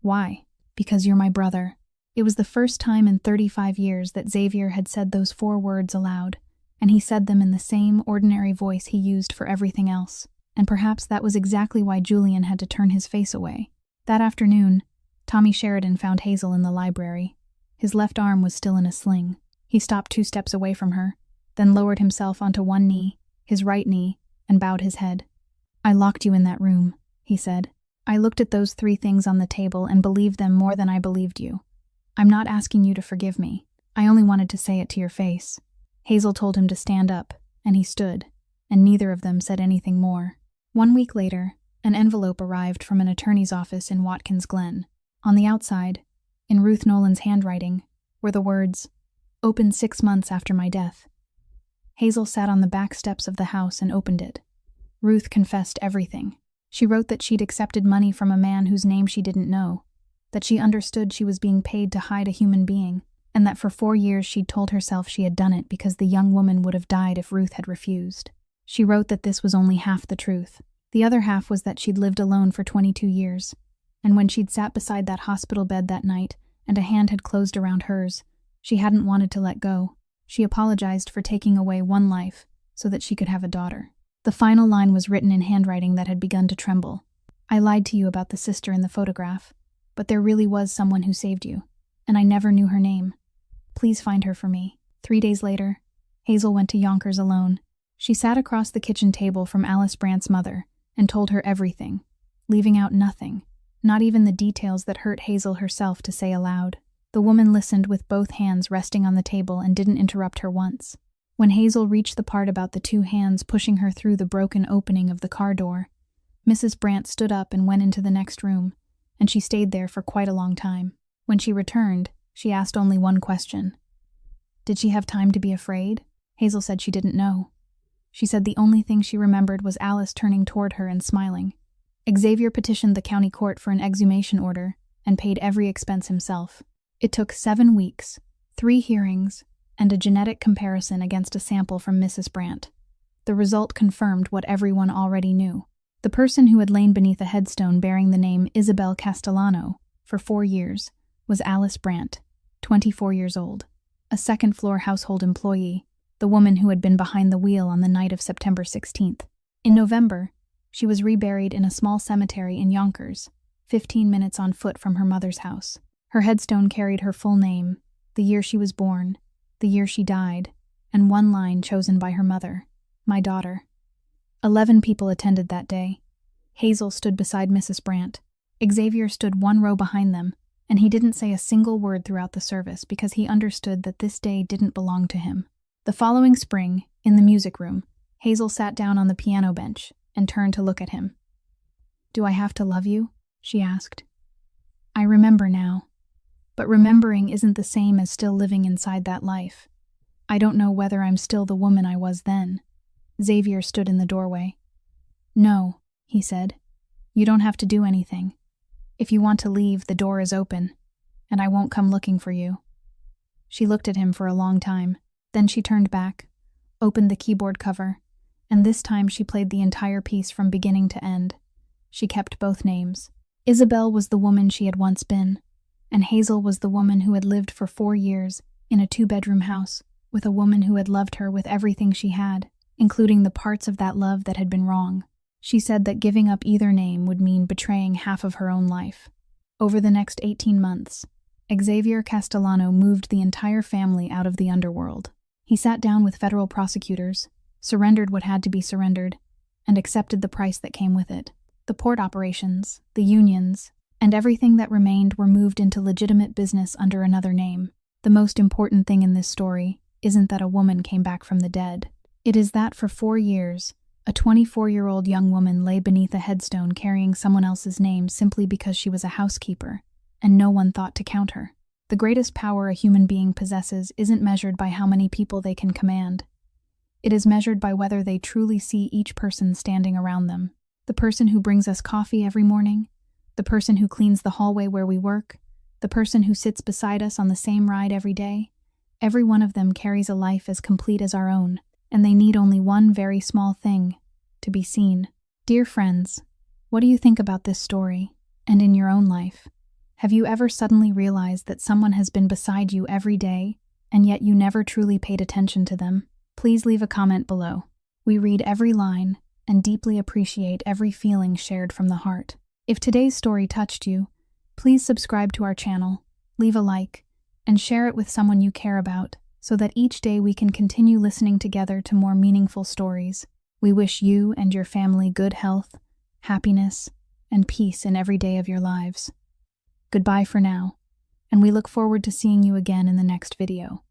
"Why?" "Because you're my brother." It was the first time in 35 years that Xavier had said those 4 words aloud, and he said them in the same ordinary voice he used for everything else. And perhaps that was exactly why Julian had to turn his face away. That afternoon, Tommy Sheridan found Hazel in the library. His left arm was still in a sling. He stopped 2 steps away from her, then lowered himself onto one knee, his right knee, and bowed his head. "I locked you in that room," he said. "I looked at those 3 things on the table and believed them more than I believed you. I'm not asking you to forgive me. I only wanted to say it to your face." Hazel told him to stand up, and he stood, and neither of them said anything more. 1 week later, an envelope arrived from an attorney's office in Watkins Glen. On the outside, in Ruth Nolan's handwriting, were the words, "Opened 6 months after my death." Hazel sat on the back steps of the house and opened it. Ruth confessed everything. She wrote that she'd accepted money from a man whose name she didn't know, that she understood she was being paid to hide a human being, and that for 4 years she'd told herself she had done it because the young woman would have died if Ruth had refused. She wrote that this was only half the truth. The other half was that she'd lived alone for 22 years, and when she'd sat beside that hospital bed that night and a hand had closed around hers, She hadn't wanted to let go. She apologized for taking away one life so that she could have a daughter. The final line was written in handwriting that had begun to tremble. I lied to you about the sister in the photograph, but there really was someone who saved you, and I never knew her name. Please find her for me. 3 days later, Hazel went to Yonkers alone. She sat across the kitchen table from Alice Brandt's mother and told her everything, leaving out nothing, not even the details that hurt Hazel herself to say aloud. The woman listened with both hands resting on the table and didn't interrupt her once. When Hazel reached the part about the 2 hands pushing her through the broken opening of the car door, Mrs. Brandt stood up and went into the next room, and she stayed there for quite a long time. When she returned, she asked only one question. Did she have time to be afraid? Hazel said she didn't know. She said the only thing she remembered was Alice turning toward her and smiling. Xavier petitioned the county court for an exhumation order and paid every expense himself. It took 7 weeks, 3 hearings, and a genetic comparison against a sample from Mrs. Brandt. The result confirmed what everyone already knew. The person who had lain beneath a headstone bearing the name Isabel Castellano for 4 years was Alice Brandt, 24 years old, a second-floor household employee, the woman who had been behind the wheel on the night of September 16th. In November, she was reburied in a small cemetery in Yonkers, 15 minutes on foot from her mother's house. Her headstone carried her full name, the year she was born, the year she died, and one line chosen by her mother, my daughter. 11 people attended that day. Hazel stood beside Mrs. Brandt. Xavier stood 1 row behind them, and he didn't say a single word throughout the service because he understood that this day didn't belong to him. The following spring, in the music room, Hazel sat down on the piano bench and turned to look at him. Do I have to love you? She asked. I remember now. But remembering isn't the same as still living inside that life. I don't know whether I'm still the woman I was then. Xavier stood in the doorway. No, he said. You don't have to do anything. If you want to leave, the door is open, and I won't come looking for you. She looked at him for a long time. Then she turned back, opened the keyboard cover, and this time she played the entire piece from beginning to end. She kept both names. Isabel was the woman she had once been, and Hazel was the woman who had lived for 4 years in a 2-bedroom house with a woman who had loved her with everything she had, including the parts of that love that had been wrong. She said that giving up either name would mean betraying half of her own life. Over the next 18 months, Xavier Castellano moved the entire family out of the underworld. He sat down with federal prosecutors, surrendered what had to be surrendered, and accepted the price that came with it. The port operations, the unions, and everything that remained were moved into legitimate business under another name. The most important thing in this story isn't that a woman came back from the dead. It is that for 4 years, a 24-year-old young woman lay beneath a headstone carrying someone else's name simply because she was a housekeeper, and no one thought to count her. The greatest power a human being possesses isn't measured by how many people they can command. It is measured by whether they truly see each person standing around them. The person who brings us coffee every morning, the person who cleans the hallway where we work, the person who sits beside us on the same ride every day. Every one of them carries a life as complete as our own, and they need only one very small thing: to be seen. Dear friends, what do you think about this story, and in your own life? Have you ever suddenly realized that someone has been beside you every day, and yet you never truly paid attention to them? Please leave a comment below. We read every line and deeply appreciate every feeling shared from the heart. If today's story touched you, please subscribe to our channel, leave a like, and share it with someone you care about so that each day we can continue listening together to more meaningful stories. We wish you and your family good health, happiness, and peace in every day of your lives. Goodbye for now, and we look forward to seeing you again in the next video.